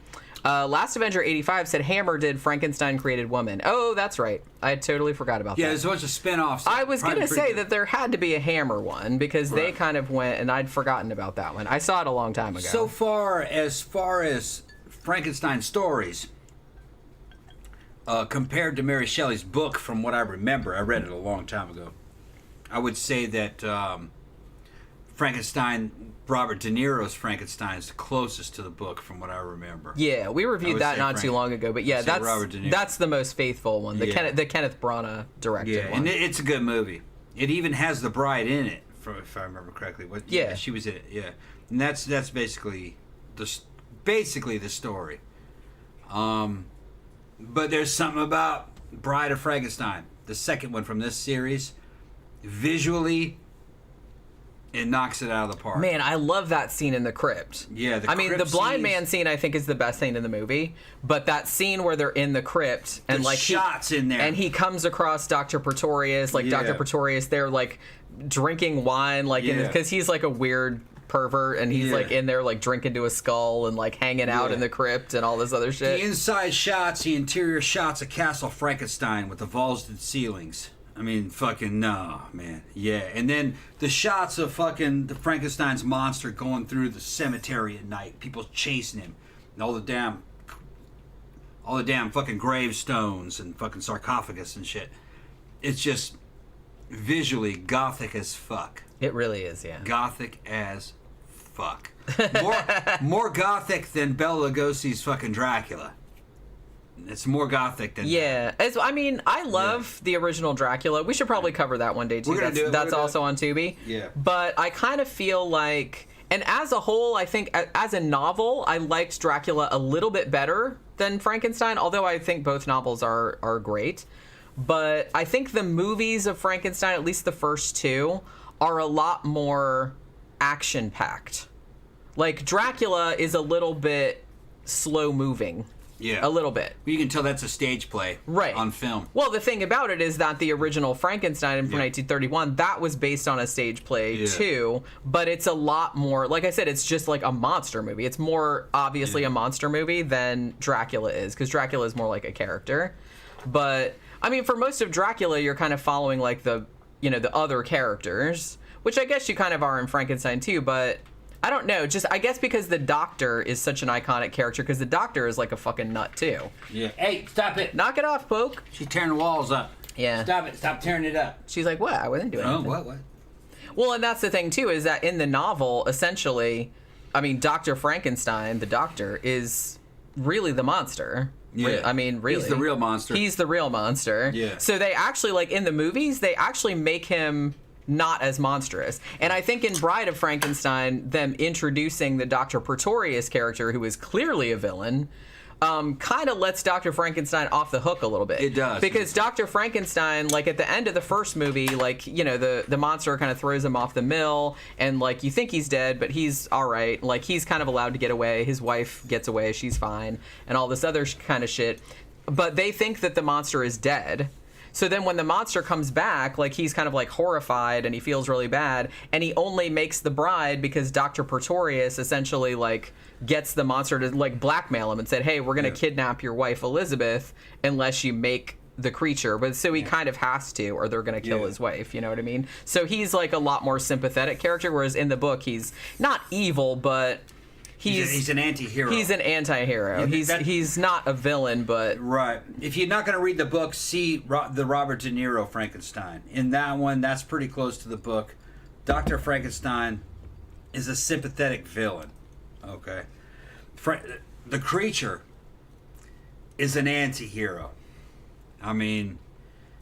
Last Avenger 85 said Hammer did Frankenstein Created Woman. Oh, that's right. I totally forgot about that. Yeah, there's a bunch of spin-offs. I was going to say that there had to be a Hammer one because they kind of went, and I'd forgotten about that one. I saw it a long time ago. So far as Frankenstein stories, compared to Mary Shelley's book, from what I remember, I read it a long time ago, I would say that Frankenstein, Robert De Niro's Frankenstein, is the closest to the book from what I remember. Yeah, we reviewed that not too long ago, but yeah, that's the most faithful one, the Kenneth Branagh directed one. And it's a good movie. It even has the bride in it, if I remember correctly. Yeah, she was in it. Yeah, and that's basically the story. But there's something about Bride of Frankenstein, the second one from this series, visually. It knocks it out of the park. Man, I love that scene in the crypt. Yeah, the blind man scene I think is the best scene in the movie. But that scene where they're in the crypt and like shots in there, and he comes across Dr. Pretorius, Dr. Pretorius, they're like drinking wine, because he's like a weird pervert, and he's like in there like drinking to a skull and like hanging out in the crypt and all this other shit. The inside shots, the interior shots of Castle Frankenstein with the vaulted ceilings. I mean, fucking no, man. Yeah, and then the shots of fucking the Frankenstein's monster going through the cemetery at night, people chasing him, and all the damn fucking gravestones and fucking sarcophagus and shit. It's just visually gothic as fuck. It really is, yeah. Gothic as fuck. More gothic than Bela Lugosi's fucking Dracula. It's more gothic than Yeah, I mean, I love the original Dracula. We should probably cover that one day too. We're gonna do it. That's also on Tubi. Yeah. But I kind of feel like, and as a whole, I think as a novel, I liked Dracula a little bit better than Frankenstein. Although I think both novels are great. But I think the movies of Frankenstein, at least the first two, are a lot more action-packed. Like, Dracula is a little bit slow-moving. Yeah. A little bit. You can tell that's a stage play on film. Well, the thing about it is that the original Frankenstein from 1931, that was based on a stage play too, but it's a lot more, like I said, it's just like a monster movie. It's more obviously a monster movie than Dracula is, because Dracula is more like a character. But, I mean, for most of Dracula, you're kind of following like the other characters, which I guess you kind of are in Frankenstein too, but I don't know. Just, I guess because the Doctor is such an iconic character, because the Doctor is like a fucking nut too. Yeah. Hey, stop it. Knock it off, Poke. She's tearing the walls up. Yeah. Stop it. Stop tearing it up. She's like, what? I wasn't doing anything. Oh, what? Well, and that's the thing too, is that in the novel, essentially, I mean, Dr. Frankenstein, the Doctor, is really the monster. Yeah. I mean, really. He's the real monster. He's the real monster. Yeah. So they actually, like, in the movies, they actually make him not as monstrous. And I think in Bride of Frankenstein, them introducing the Dr. Pretorius character, who is clearly a villain, kind of lets Dr. Frankenstein off the hook a little bit. It does. Because Dr. Frankenstein, like, at the end of the first movie, like, you know, the monster kind of throws him off the mill, and, like, you think he's dead, but he's all right. Like, he's kind of allowed to get away. His wife gets away. She's fine. And all this other kind of shit. But they think that the monster is dead. So then when the monster comes back, like, he's kind of, like, horrified, and he feels really bad, and he only makes the bride because Dr. Pretorius essentially, like, gets the monster to, like, blackmail him and said, hey, we're going to kidnap your wife Elizabeth unless you make the creature. But so he kind of has to, or they're going to kill his wife, you know what I mean? So he's, like, a lot more sympathetic character, whereas in the book he's not evil, but he's an anti-hero. He's an anti-hero. He's not a villain, but... Right. If you're not going to read the book, see the Robert De Niro Frankenstein. In that one, that's pretty close to the book. Dr. Frankenstein is a sympathetic villain. Okay. The creature is an anti-hero. I mean,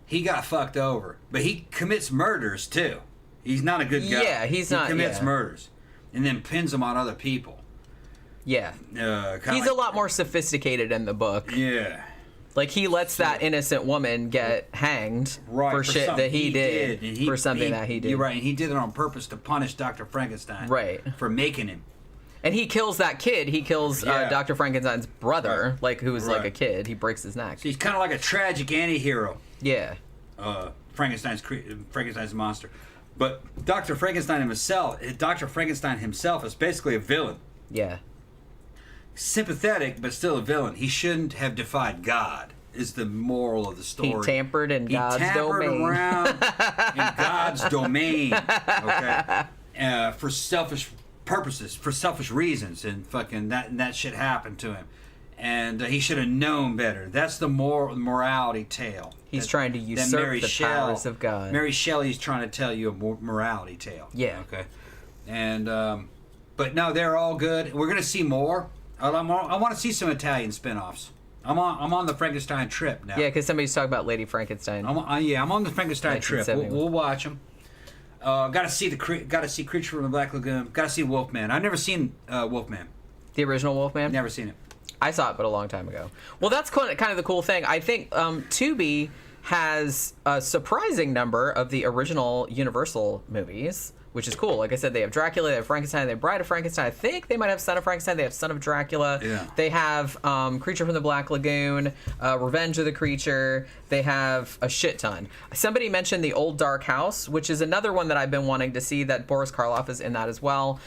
he got fucked over. But he commits murders, too. He's not a good guy. Yeah, he commits murders. And then pins them on other people. Yeah. He's a lot more sophisticated in the book. Yeah. Like, he lets that innocent woman get hanged for shit that he did. For something that he did. You're right, and he did it on purpose to punish Dr. Frankenstein. Right. For making him. And he kills that kid. He kills Dr. Frankenstein's brother, like, who was like a kid. He breaks his neck. So he's kind of like a tragic anti-hero. Yeah. Frankenstein's monster. But Dr. Frankenstein himself is basically a villain. Yeah. Sympathetic, but still a villain. He shouldn't have defied God, is the moral of the story. He tampered in God's domain. He tampered around in God's domain, okay? For selfish purposes, for selfish reasons, and fucking that shit happened to him. And he should have known better. That's the morality tale. He's trying to usurp the powers of God. Mary Shelley's trying to tell you a morality tale. Yeah. Okay. And but no, they're all good. We're gonna see more. I want to see some Italian spin-offs. I'm on the Frankenstein trip now. Yeah, because somebody's talking about Lady Frankenstein. I'm on the Frankenstein trip. We'll watch them. Got to see Creature from the Black Lagoon. Got to see Wolfman. I've never seen Wolfman. The original Wolfman? Never seen it. I saw it, but a long time ago. Well, that's kind of the cool thing. I think Tubi has a surprising number of the original Universal movies, which is cool. Like I said, they have Dracula, they have Frankenstein, they have Bride of Frankenstein. I think they might have Son of Frankenstein. They have Son of Dracula. Yeah. They have Creature from the Black Lagoon, Revenge of the Creature. They have a shit ton. Somebody mentioned The Old Dark House, which is another one that I've been wanting to see, that Boris Karloff is in that as well.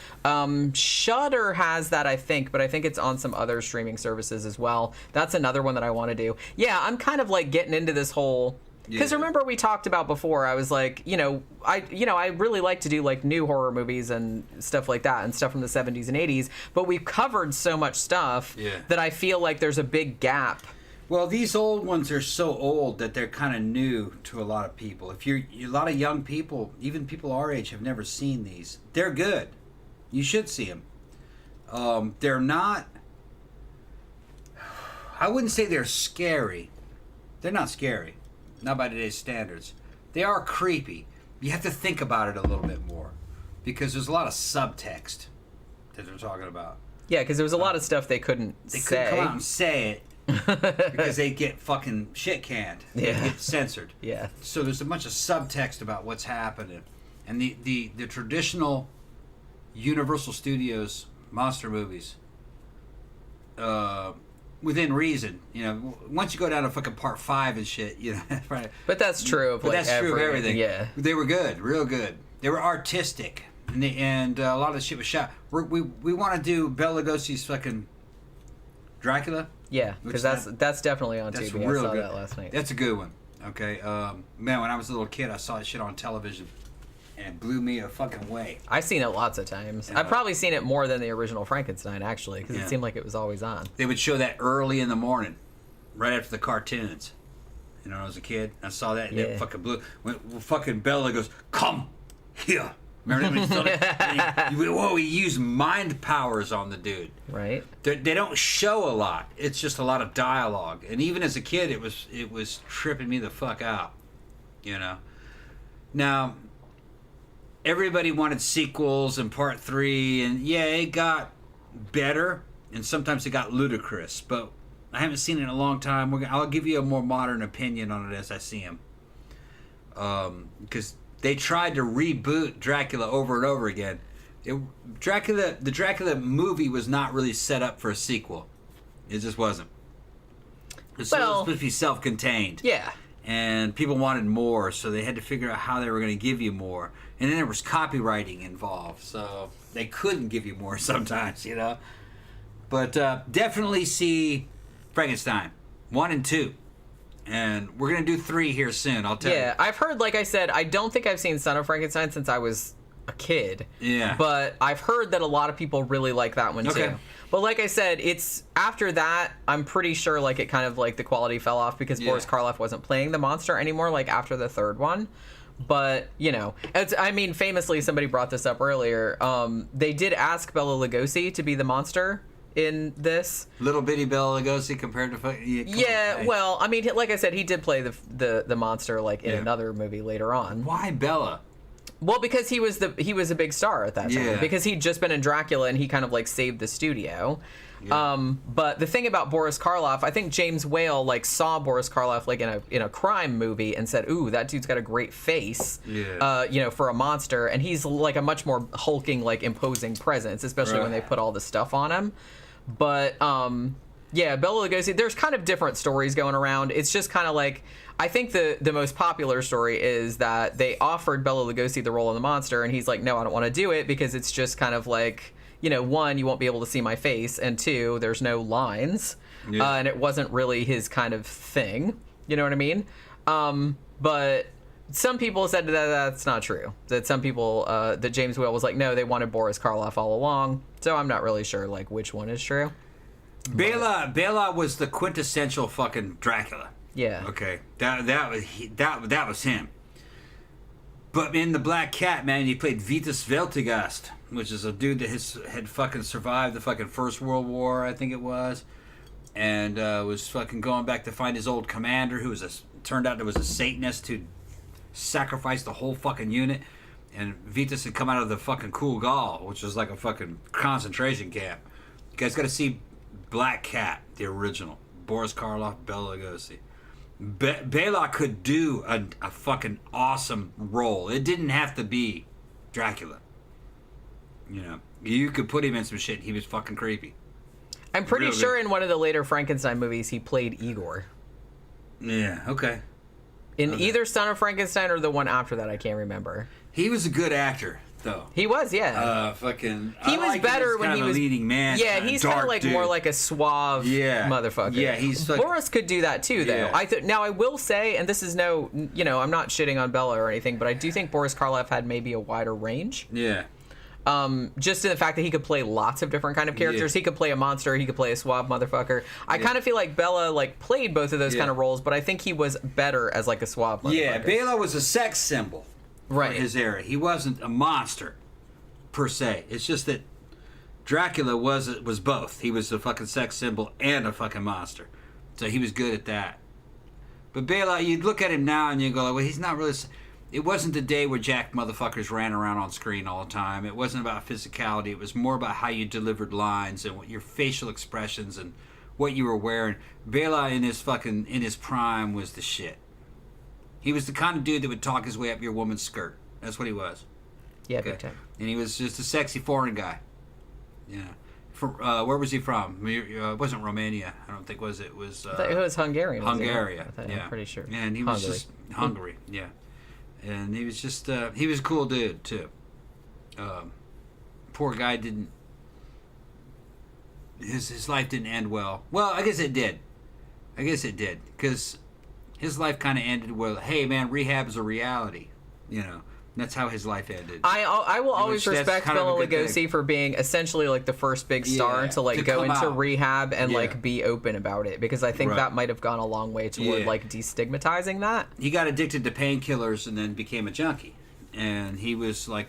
Shudder has that, I think, but I think it's on some other streaming services as well. That's another one that I want to do. Yeah, I'm kind of like getting into this whole... Because remember we talked about before, I was like, I really like to do like new horror movies and stuff like that, and stuff from the 70s and 80s, but we've covered so much stuff that I feel like there's a big gap. Well, these old ones are so old that they're kind of new to a lot of people. A lot of young people, even people our age, have never seen these. They're good. You should see them. They're not... I wouldn't say they're scary. They're not scary. Not by today's standards. They are creepy. You have to think about it a little bit more. Because there's a lot of subtext that they're talking about. Yeah, because there was a lot of stuff they couldn't say. They couldn't come out and say it. Because they get fucking shit canned. They get censored. Yeah. So there's a bunch of subtext about what's happening. And the traditional Universal Studios monster movies, within reason, you know, once you go down to fucking part 5 and shit, you know, right? But that's true of But like that's true of everything. Yeah. They were good, real good. They were artistic. And a lot of the shit was shot. We want to do Bela Lugosi's fucking Dracula. Yeah, because that's definitely on That's TV. real I saw good. that last night. That's a good one. Okay, man, when I was a little kid, I saw that shit on television, and it blew me a fucking way. I've seen it lots of times. I've probably seen it more than the original Frankenstein, actually, because it seemed like it was always on. They would show that early in the morning, right after the cartoons. You know, when I was a kid, I saw that, and it fucking blew. When fucking Bella goes, "Come here." Remember that? Whoa, he used mind powers on the dude. Right. They don't show a lot. It's just a lot of dialogue. And even as a kid, it was tripping me the fuck out. You know. Now, everybody wanted sequels and part 3, and yeah, it got better, and sometimes it got ludicrous. But I haven't seen it in a long time. I'll give you a more modern opinion on it as I see him. Because they tried to reboot Dracula over and over again. The Dracula movie was not really set up for a sequel. It just wasn't. It was supposed to be self-contained. Yeah. And people wanted more, so they had to figure out how they were going to give you more. And then there was copywriting involved, so they couldn't give you more sometimes, you know. But definitely see Frankenstein 1 and 2. And we're going to do 3 here soon, I'll tell you. Yeah, I've heard, like I said, I don't think I've seen Son of Frankenstein since I was a kid. Yeah. But I've heard that a lot of people really like that one, too. But like I said, it's after that, I'm pretty sure, like, it kind of, like, the quality fell off because Boris Karloff wasn't playing the monster anymore, like, after the 3rd one. But, you know, famously, somebody brought this up earlier. They did ask Bela Lugosi to be the monster in this. Little bitty Bela Lugosi compared to well, I mean, like I said, he did play the monster like in another movie later on. Why Bela? Well, because he was a big star at that time. Yeah. Because he'd just been in Dracula and he kind of like saved the studio. Yeah. But the thing about Boris Karloff, I think James Whale like saw Boris Karloff like in a crime movie and said, "Ooh, that dude's got a great face." Yeah. You know, for a monster, and he's like a much more hulking, like imposing presence, especially when they put all the stuff on him. But yeah, Bela Lugosi, there's kind of different stories going around. It's just kind of like, I think the most popular story is that they offered Bela Lugosi the role of the monster, and he's like, no, I don't want to do it because it's just kind of like, you know, 1, you won't be able to see my face, and 2, there's no lines, and it wasn't really his kind of thing. You know what I mean? But some people said that that's not true. That some people, that James Whale was like, no, they wanted Boris Karloff all along. So I'm not really sure like which one is true. Bela was the quintessential fucking Dracula. Yeah. Okay. That was him. But in the Black Cat, man, he played Vitus Veltigast, which is a dude that had fucking survived the fucking First World War, I think it was, and was fucking going back to find his old commander, who turned out was a Satanist who sacrificed the whole fucking unit. And Vitus had come out of the fucking Gall, which was like a fucking concentration camp. You guys got to see Black Cat, the original. Boris Karloff, Bela Lugosi. Bela could do a fucking awesome role. It didn't have to be Dracula. You know, you could put him in some shit. He was fucking creepy. I'm pretty sure in one of the later Frankenstein movies he played Igor. Yeah, okay. In either Son of Frankenstein or the one after that, I can't remember. He was a good actor, though. He was, yeah. He was better when he was a leading man. Yeah, he's kind of like more like a suave motherfucker. Yeah, he's like, Boris could do that too, though. Yeah. Now I will say, and this is no, you know, I'm not shitting on Bela or anything, but I do think Boris Karloff had maybe a wider range. Yeah. Just in the fact that he could play lots of different kind of characters. Yeah. He could play a monster. He could play a suave motherfucker. I kind of feel like Bela like played both of those kind of roles, but I think he was better as like a suave motherfucker. Yeah, Bela was a sex symbol for his era. He wasn't a monster per se. It's just that Dracula was both. He was a fucking sex symbol and a fucking monster. So he was good at that. But Bela, you'd look at him now and you go, well, he's not really... It wasn't the day where Jack motherfuckers ran around on screen all the time. It wasn't about physicality. It was more about how you delivered lines and what your facial expressions and what you were wearing. Bela in his prime was the shit. He was the kind of dude that would talk his way up your woman's skirt. That's what he was. Yeah, big time. And he was just a sexy foreign guy. Yeah. Where was he from? It wasn't Romania, I don't think, was it? It was... it was Hungarian. Hungary, yeah. I'm pretty sure. And he was just... Hungary, yeah. And he was just... he was a cool dude, too. Poor guy didn't... His life didn't end well. Well, I guess it did. Because his life kind of ended with, hey, man, rehab is a reality. You know, that's how his life ended. I will always respect Bela Lugosi for being essentially like the first big star to go into rehab and like be open about it, because I think that might have gone a long way toward like destigmatizing that. He got addicted to painkillers and then became a junkie, and he was like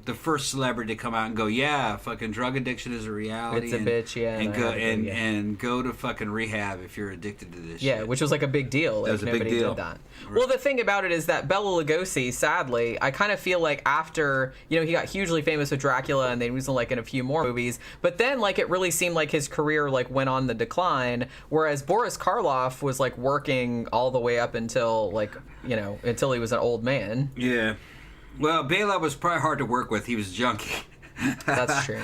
the first celebrity to come out and go, yeah, fucking drug addiction is a reality. It's a bitch, yeah. And go to fucking rehab if you're addicted to this shit. Yeah, which was like a big deal. Like, nobody did that. Right. Well, the thing about it is that Bela Lugosi, sadly, I kind of feel like after, he got hugely famous with Dracula and then he was in a few more movies, but then like it really seemed like his career like went on the decline, whereas Boris Karloff was like working all the way up until until he was an old man. Yeah. Well, Bela was probably hard to work with. He was a junkie. That's true.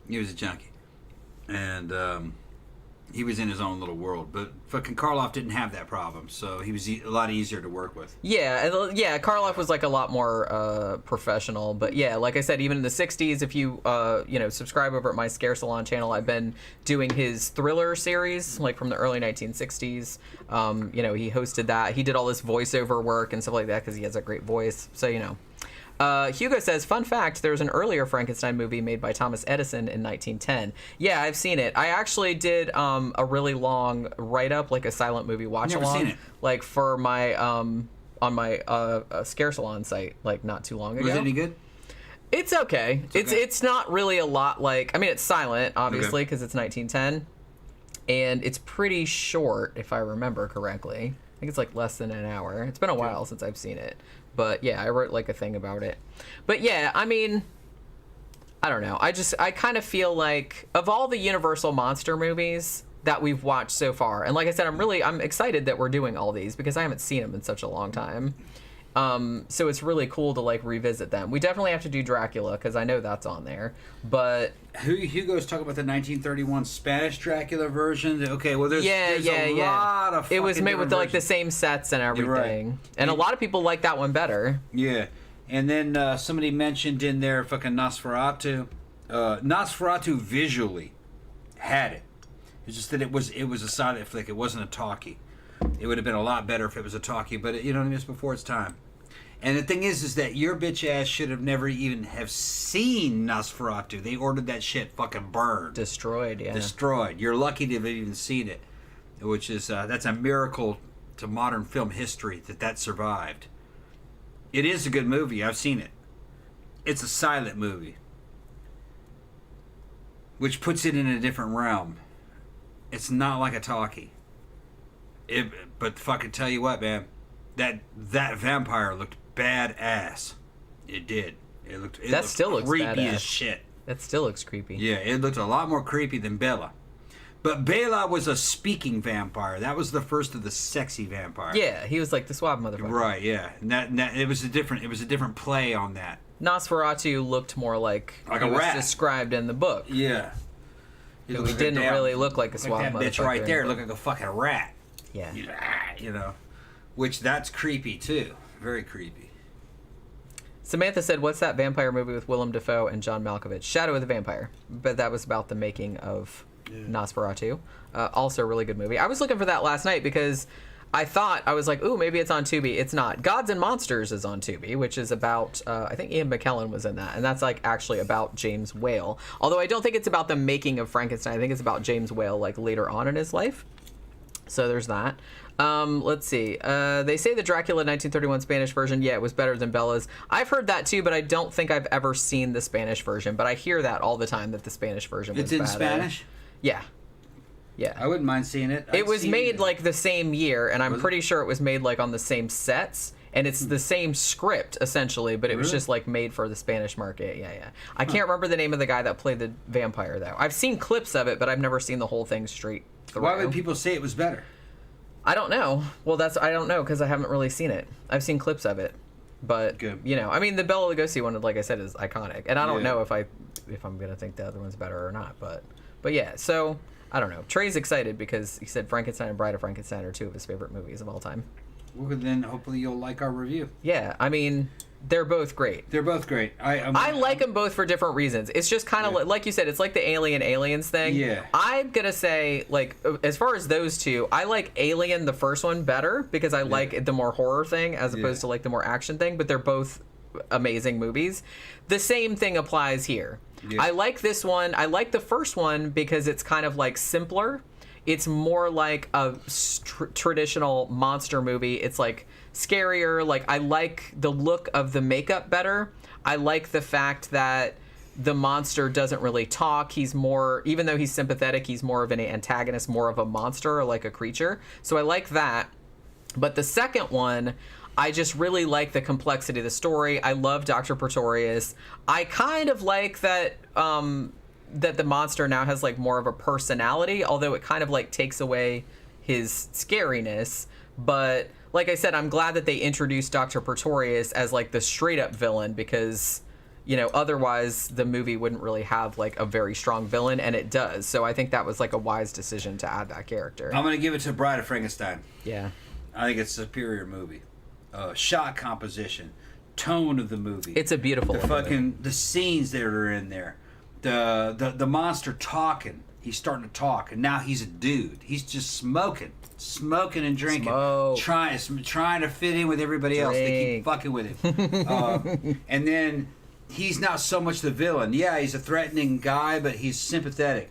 He was a junkie. And he was in his own little world. But fucking Karloff didn't have that problem, so he was a lot easier to work with. Yeah, Karloff was like a lot more professional. But yeah, like I said, even in the 60s, if you, subscribe over at my Scare Salon channel, I've been doing his Thriller series, like from the early 1960s. He hosted that. He did all this voiceover work and stuff like that because he has a great voice. So, Hugo says, fun fact, there was an earlier Frankenstein movie made by Thomas Edison in 1910. Yeah, I've seen it. I actually did a really long write-up, like a silent movie watch-along. Never seen it. Like for my, on my Scare Salon site, like not too long ago. Was it any good? It's okay. It's not really a lot like, it's silent, obviously, because it's 1910. And it's pretty short, if I remember correctly. I think it's like less than an hour. It's been a while since I've seen it. But yeah, I wrote like a thing about it. But yeah, I don't know. I kind of feel like of all the Universal monster movies that we've watched so far, and like I said, I'm excited that we're doing all these because I haven't seen them in such a long time. So it's really cool to like revisit them. We definitely have to do Dracula because I know that's on there. But Hugo's talking about the 1931 Spanish Dracula version. Okay, well there's a lot of. It was made with like the same sets and everything, right. And a lot of people like that one better. Yeah, and then somebody mentioned in there fucking Nosferatu. Nosferatu visually had it. It's just that it was a silent flick. It wasn't a talkie. It would have been a lot better if it was a talkie, but it's before its time. And the thing is that your bitch ass should have never even have seen Nosferatu. They ordered that shit fucking burned. Destroyed, yeah. Destroyed. You're lucky to have even seen it, which is, that's a miracle to modern film history that survived. It is a good movie. I've seen it. It's a silent movie, which puts it in a different realm. It's not like a talkie. But fucking tell you what, man, that vampire looked badass. It did. That still looks creepy badass. as shit. That still looks creepy. Yeah, it looked a lot more creepy than Bela. But Bela was a speaking vampire. That was the first of the sexy vampires. Yeah, he was like the suave motherfucker. Right. Yeah, and that it was a different play on that. Nosferatu looked more like a rat described in the book. Yeah. He didn't really look like a suave motherfucker. That bitch right there looked like a fucking rat. Yeah. Which that's creepy too. Very creepy. Samantha said, what's that vampire movie with Willem Dafoe and John Malkovich? Shadow of the Vampire. But that was about the making of Nosferatu. Also a really good movie. I was looking for that last night because I was like, ooh, maybe it's on Tubi. It's not. Gods and Monsters is on Tubi, which is about, I think Ian McKellen was in that. And that's like actually about James Whale. Although I don't think it's about the making of Frankenstein. I think it's about James Whale like later on in his life. So there's that. Let's see. They say the Dracula 1931 Spanish version, it was better than Bela's. I've heard that too, but I don't think I've ever seen the Spanish version. But I hear that all the time, that the Spanish version was better. It's in Spanish? Yeah. Yeah. I wouldn't mind seeing it. It was made like the same year, and I'm pretty sure it was made like on the same sets. And it's the same script, essentially, but it was just, like, made for the Spanish market. Yeah. I can't remember the name of the guy that played the vampire, though. I've seen clips of it, but I've never seen the whole thing straight through. Why would people say it was better? I don't know. Well, I don't know, because I haven't really seen it. I've seen clips of it. But, you know, I mean, the Bela Lugosi one, like I said, is iconic. And I don't know if I'm going to think the other one's better or not. But yeah, so, I don't know. Trey's excited because he said Frankenstein and Bride of Frankenstein are two of his favorite movies of all time. Well, then hopefully you'll like our review. Yeah, I mean, they're both great. They're both great. I like them both for different reasons. It's just kind of like you said, it's like the Aliens thing. Yeah. I'm going to say, like, as far as those two, I like Alien, the first one, better because I like the more horror thing as opposed to, like, the more action thing, but they're both amazing movies. The same thing applies here. Yeah. I like this one. I like the first one because it's kind of, like, simpler. It's more like a traditional monster movie. It's like scarier. Like, I like the look of the makeup better. I like the fact that the monster doesn't really talk. He's more, even though he's sympathetic, he's more of an antagonist, more of a monster or like a creature. So I like that. But the second one, I just really like the complexity of the story. I love Dr. Pretorius. I kind of like that that the monster now has like more of a personality, although it kind of like takes away his scariness. But like I said, I'm glad that they introduced Dr. Pretorius as like the straight up villain because, you know, otherwise the movie wouldn't really have like a very strong villain, and it does. So I think that was like a wise decision to add that character. I'm going to give it to Bride of Frankenstein. Yeah. I think it's a superior movie. Shot composition, tone of the movie. It's a beautiful movie. The scenes that are in there. The monster talking. He's starting to talk, and now he's a dude. He's just smoking and drinking, trying to fit in with everybody else. They keep fucking with him, and then he's not so much the villain. Yeah, he's a threatening guy, but he's sympathetic.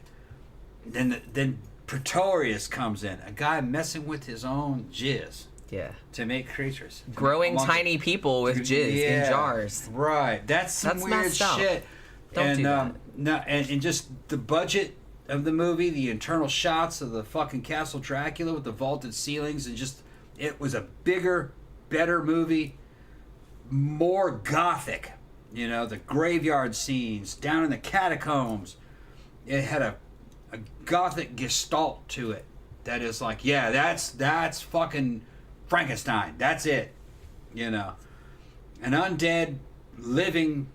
Then Pretorius comes in, a guy messing with his own jizz. Yeah. To make creatures. Growing tiny people with jizz in jars. Right. That's weird shit. Don't do that. No, and just the budget of the movie, the internal shots of the fucking Castle Dracula with the vaulted ceilings, and just it was a bigger, better movie, more gothic. You know, the graveyard scenes down in the catacombs. It had a gothic gestalt to it that is like, yeah, that's fucking Frankenstein. That's it. You know, an undead living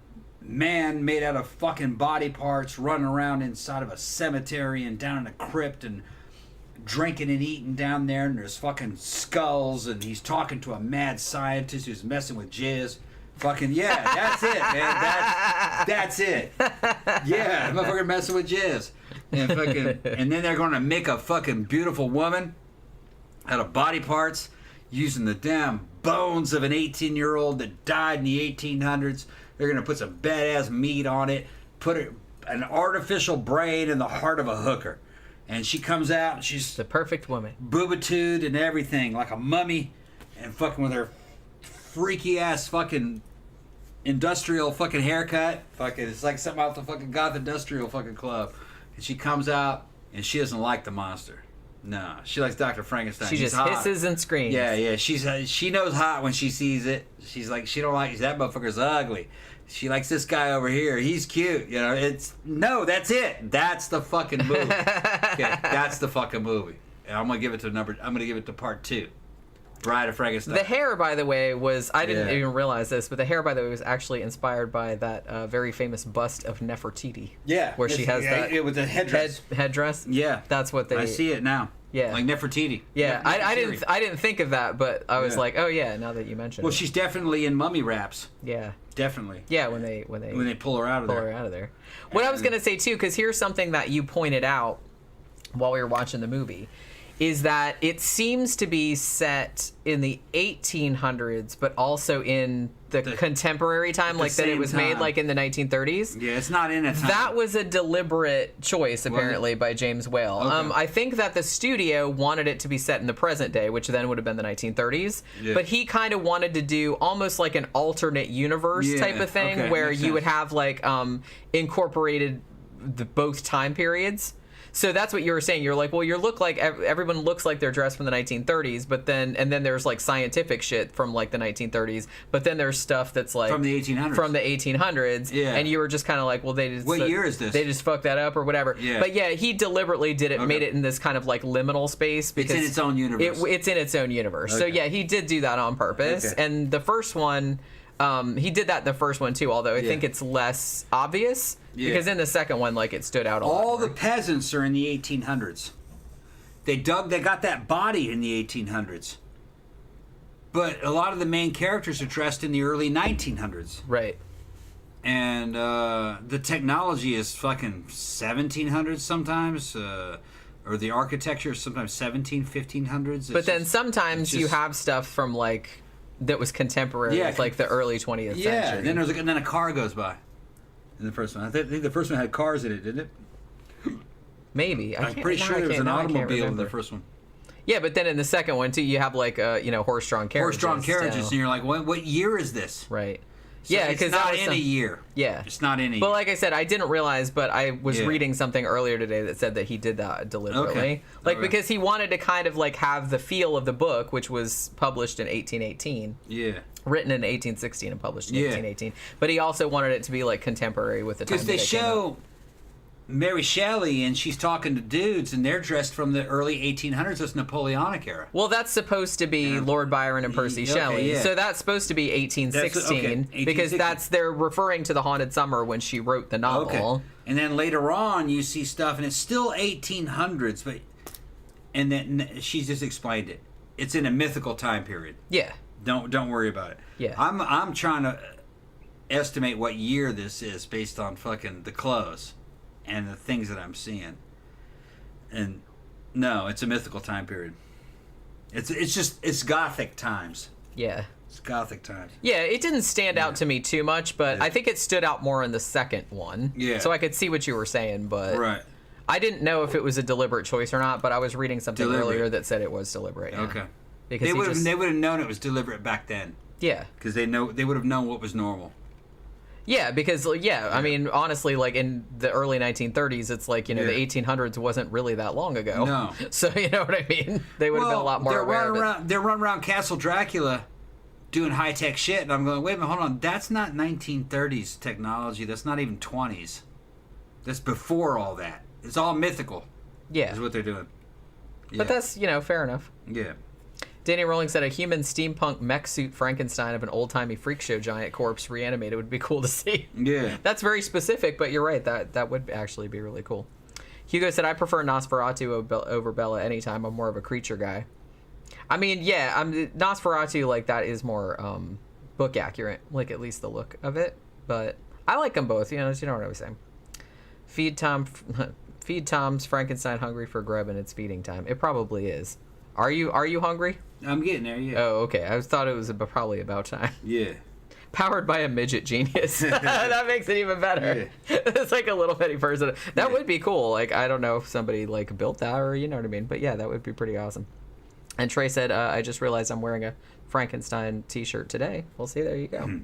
man made out of fucking body parts running around inside of a cemetery and down in a crypt and drinking and eating down there, and there's fucking skulls, and he's talking to a mad scientist who's messing with jizz. Fucking yeah, that's it, man. That's it. Yeah, motherfucker messing with jizz. And then they're gonna make a fucking beautiful woman out of body parts using the damn bones of an 18-year-old that died in the 1800s. They're going to put some badass meat on it, put an artificial brain in the heart of a hooker. And she comes out, and she's the perfect woman. Boobitude and everything, like a mummy, and fucking with her freaky-ass fucking industrial fucking haircut. Fucking, it's like something out the fucking Goth Industrial fucking Club. And she comes out, and she doesn't like the monster. No, she likes Dr. Frankenstein. She just hisses and screams. Yeah. She knows hot when she sees it. She's like, she don't like that motherfucker's ugly. She likes this guy over here. He's cute. You know, that's it. That's the fucking movie. Okay, that's the fucking movie. And I'm gonna give it to part 2. Bride of Frankenstein. The hair, by the way, was, I didn't even realize this, but the hair, by the way, was actually inspired by that very famous bust of Nefertiti. Yeah. Where she has that with the headdress. Headdress? Yeah. That's what they... I see it now. Yeah. Like Nefertiti. Yeah. I didn't think of that, but I was like, oh yeah, now that you mention it. Well, she's definitely in mummy wraps. Yeah. Definitely. Yeah, when they pull her out of there. What I was going to say, too, because here's something that you pointed out while we were watching the movie, is that it seems to be set in the 1800s, but also in the contemporary time, like that it was made like in the 1930s. Yeah, it's not in a time. That was a deliberate choice, apparently, by James Whale. Okay. I think that the studio wanted it to be set in the present day, which then would have been the 1930s. Yeah. But he kind of wanted to do almost like an alternate universe type of thing, where you would have like incorporated both time periods. So that's what you were saying. You're like, well, you look like everyone looks like they're dressed from the 1930s, but then there's like scientific shit from like the 1930s, but then there's stuff that's like from the 1800s. From the 1800s, yeah. And you were just kind of like, well, they just what year is this? They just fucked that up or whatever. Yeah. But yeah, he deliberately did it, made it in this kind of like liminal space because it's in its own universe. It's in its own universe. So yeah, he did do that on purpose, and the first one. He did that in the first one too, although I think it's less obvious because in the second one, like it stood out a lot. All the peasants are in the 1800s. They got that body in the 1800s. But a lot of the main characters are dressed in the early 1900s. Right. And the technology is fucking 1700s sometimes, or the architecture is sometimes 1500s. But then sometimes you have stuff from like. That was contemporary with like the early 20th century. Yeah, and then a car goes by in the first one. I think the first one had cars in it, didn't it? Maybe. I'm pretty sure there was an automobile in the first one. Yeah, but then in the second one too, you have like horse-drawn carriages. Horse-drawn carriages, and you're like, what year is this? Right. So yeah, because it's not in a year. Yeah, it's not in a year. But like I said, I didn't realize, but I was reading something earlier today that said that he did that deliberately, because he wanted to kind of like have the feel of the book, which was published in 1818. Yeah. Written in 1816 and published in 1818. But he also wanted it to be like contemporary with the time. Because they show Mary Shelley, and she's talking to dudes, and they're dressed from the early 1800s. That's Napoleonic era. Well, that's supposed to be Lord Byron and Percy Shelley. Yeah. So that's supposed to be 1816 because they're referring to the Haunted Summer when she wrote the novel. Okay. And then later on, you see stuff, and it's still 1800s, and then she's just explained it. It's in a mythical time period. Yeah. Don't worry about it. Yeah. I'm trying to estimate what year this is based on fucking the clothes. And the things that I'm seeing, and no, it's a mythical time period. It's Gothic times. Yeah, it's Gothic times. Yeah, it didn't stand out to me too much, but I think it stood out more in the second one. Yeah. So I could see what you were saying, but I didn't know if it was a deliberate choice or not. But I was reading something earlier that said it was deliberate. Yeah. Okay. Because they would have known it was deliberate back then. Yeah. Because they would have known what was normal. Yeah, because I mean, honestly, like in the early 1930s, it's like the 1800s wasn't really that long ago. No, so you know what I mean. They would have been a lot more aware of it. They're running around Castle Dracula, doing high tech shit, and I'm going, wait a minute, hold on, that's not 1930s technology. That's not even 20s. That's before all that. It's all mythical. Yeah, is what they're doing. Yeah. But that's fair enough. Yeah. Danny Rowling said a human steampunk mech suit Frankenstein of an old-timey freak show giant corpse reanimated would be cool to see. Yeah. That's very specific, but you're right. That would actually be really cool. Hugo said, I prefer Nosferatu over Bella anytime. I'm more of a creature guy. I mean, yeah, Nosferatu, like, that is more book accurate, like, at least the look of it. But I like them both, you know what I was saying. Feed Tom's Frankenstein hungry for grub, and it's feeding time. It probably is. Are you hungry? I'm getting there, yeah. Oh, okay. I thought it was probably about time. Yeah. Powered by a midget genius. That makes it even better. Yeah. It's like a little bitty person. That would be cool. Like, I don't know if somebody like built that or you know what I mean. But yeah, that would be pretty awesome. And Trey said, I just realized I'm wearing a Frankenstein t-shirt today. Well, see, there you go. Mm-hmm.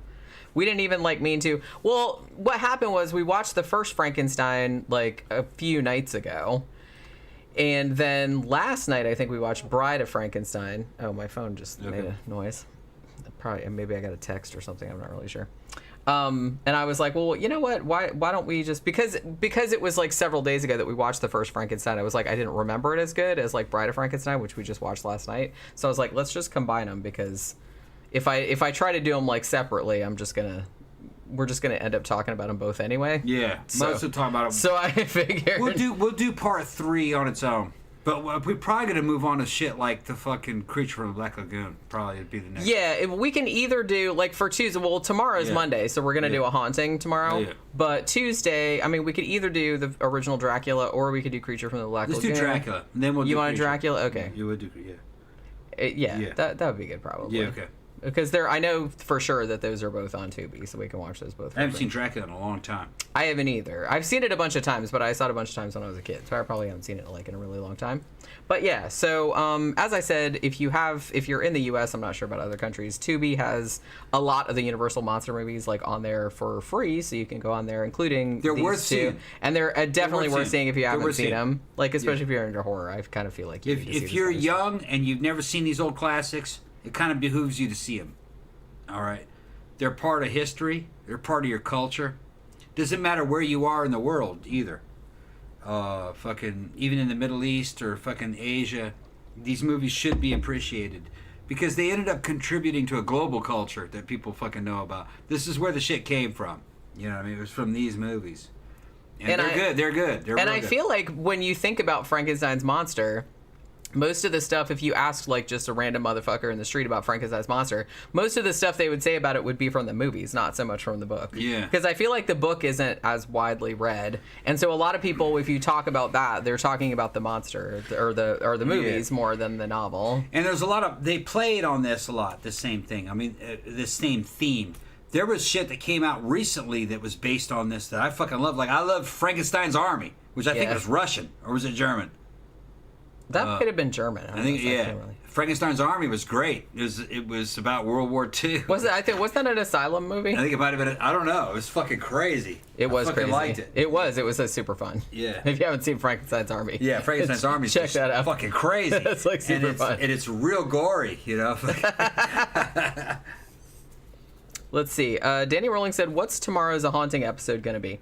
We didn't even mean to. Well, what happened was we watched the first Frankenstein like a few nights ago. And then last night, I think we watched Bride of Frankenstein. Oh, my phone just made a noise. Maybe I got a text or something. I'm not really sure. And I was like, well, you know what? Why don't we just because it was like several days ago that we watched the first Frankenstein. I was like, I didn't remember it as good as like Bride of Frankenstein, which we just watched last night. So I was like, let's just combine them because if I try to do them like separately, we're just gonna end up talking about them both anyway. Yeah, most of the time about them. So I figured we'll do part 3 on its own, but we're probably gonna move on to shit like the fucking Creature from the Black Lagoon. Probably would be the next. Yeah, we can either do like for Tuesday. Well, tomorrow's Monday, so we're gonna do a haunting tomorrow. Yeah. But Tuesday, I mean, we could either do the original Dracula or we could do Creature from the Black Lagoon. Let's do Dracula, and then we'll. You want Dracula? Okay. You would do Yeah. That would be good, probably. Yeah. Okay. because I know for sure that those are both on Tubi, so we can watch those both. I haven't seen Dracula in a long time. I haven't either. I've seen it a bunch of times, but I saw it a bunch of times when I was a kid, so I probably haven't seen it like in a really long time. But yeah, so as I said, if you're in the U.S., I'm not sure about other countries, Tubi has a lot of the Universal monster movies like on there for free, so you can go on there, including they're these worth two, seeing. and they're definitely worth seeing if you haven't seen them. Like especially if you're into horror, I kind of feel like if you're young and you've never seen these old classics, it kind of behooves you to see them. All right, they're part of history. They're part of your culture. Doesn't matter where you are in the world either. Fucking even in the Middle East or fucking Asia, these movies should be appreciated because they ended up contributing to a global culture that people fucking know about. This is where the shit came from. You know what I mean? It was from these movies. And they're good. They're good. They're and I good. feel like when you think about Frankenstein's monster, most of the stuff, if you asked like just a random motherfucker in the street about Frankenstein's monster, most of the stuff they would say about it would be from the movies, not so much from the book. Yeah. Because I feel like the book isn't as widely read, and so a lot of people, if you talk about that, they're talking about the monster or the movies more than the novel. And there's a lot of they played on this a lot. The same thing. I mean, the same theme. There was shit that came out recently that was based on this that I fucking love. Like I love Frankenstein's Army, which I think was Russian or was it German? That might have been German. I think Frankenstein's Army was great. It was about World War II. Was that an asylum movie? I think it might have been. I don't know. It was fucking crazy. It was I fucking crazy. liked it. It was super fun. Yeah. If you haven't seen Frankenstein's Army. Yeah, Frankenstein's Army. Check that out. Fucking crazy. It's like super fun. And it's real gory, you know. Let's see. Danny Rowling said, "What's tomorrow's A Haunting episode going to be?"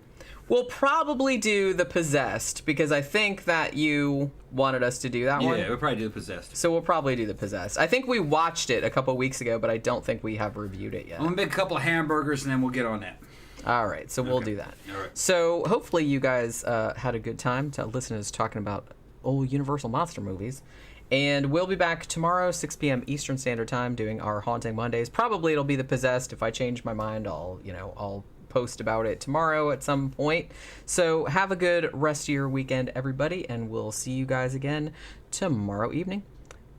We'll probably do the Possessed, because I think that you wanted us to do that one. Yeah, we'll probably do the Possessed. So we'll probably do the Possessed. I think we watched it a couple weeks ago, but I don't think we have reviewed it yet. I'm going to make a couple of hamburgers, and then we'll get on that. All right, so we'll do that. All right. So hopefully you guys had a good time to listen to us talking about old Universal monster movies. And we'll be back tomorrow, 6 p.m. Eastern Standard Time, doing our Haunting Mondays. Probably it'll be the Possessed. If I change my mind, I'll post about it tomorrow at some point. So have a good rest of your weekend, everybody, and we'll see you guys again tomorrow evening.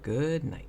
Good night.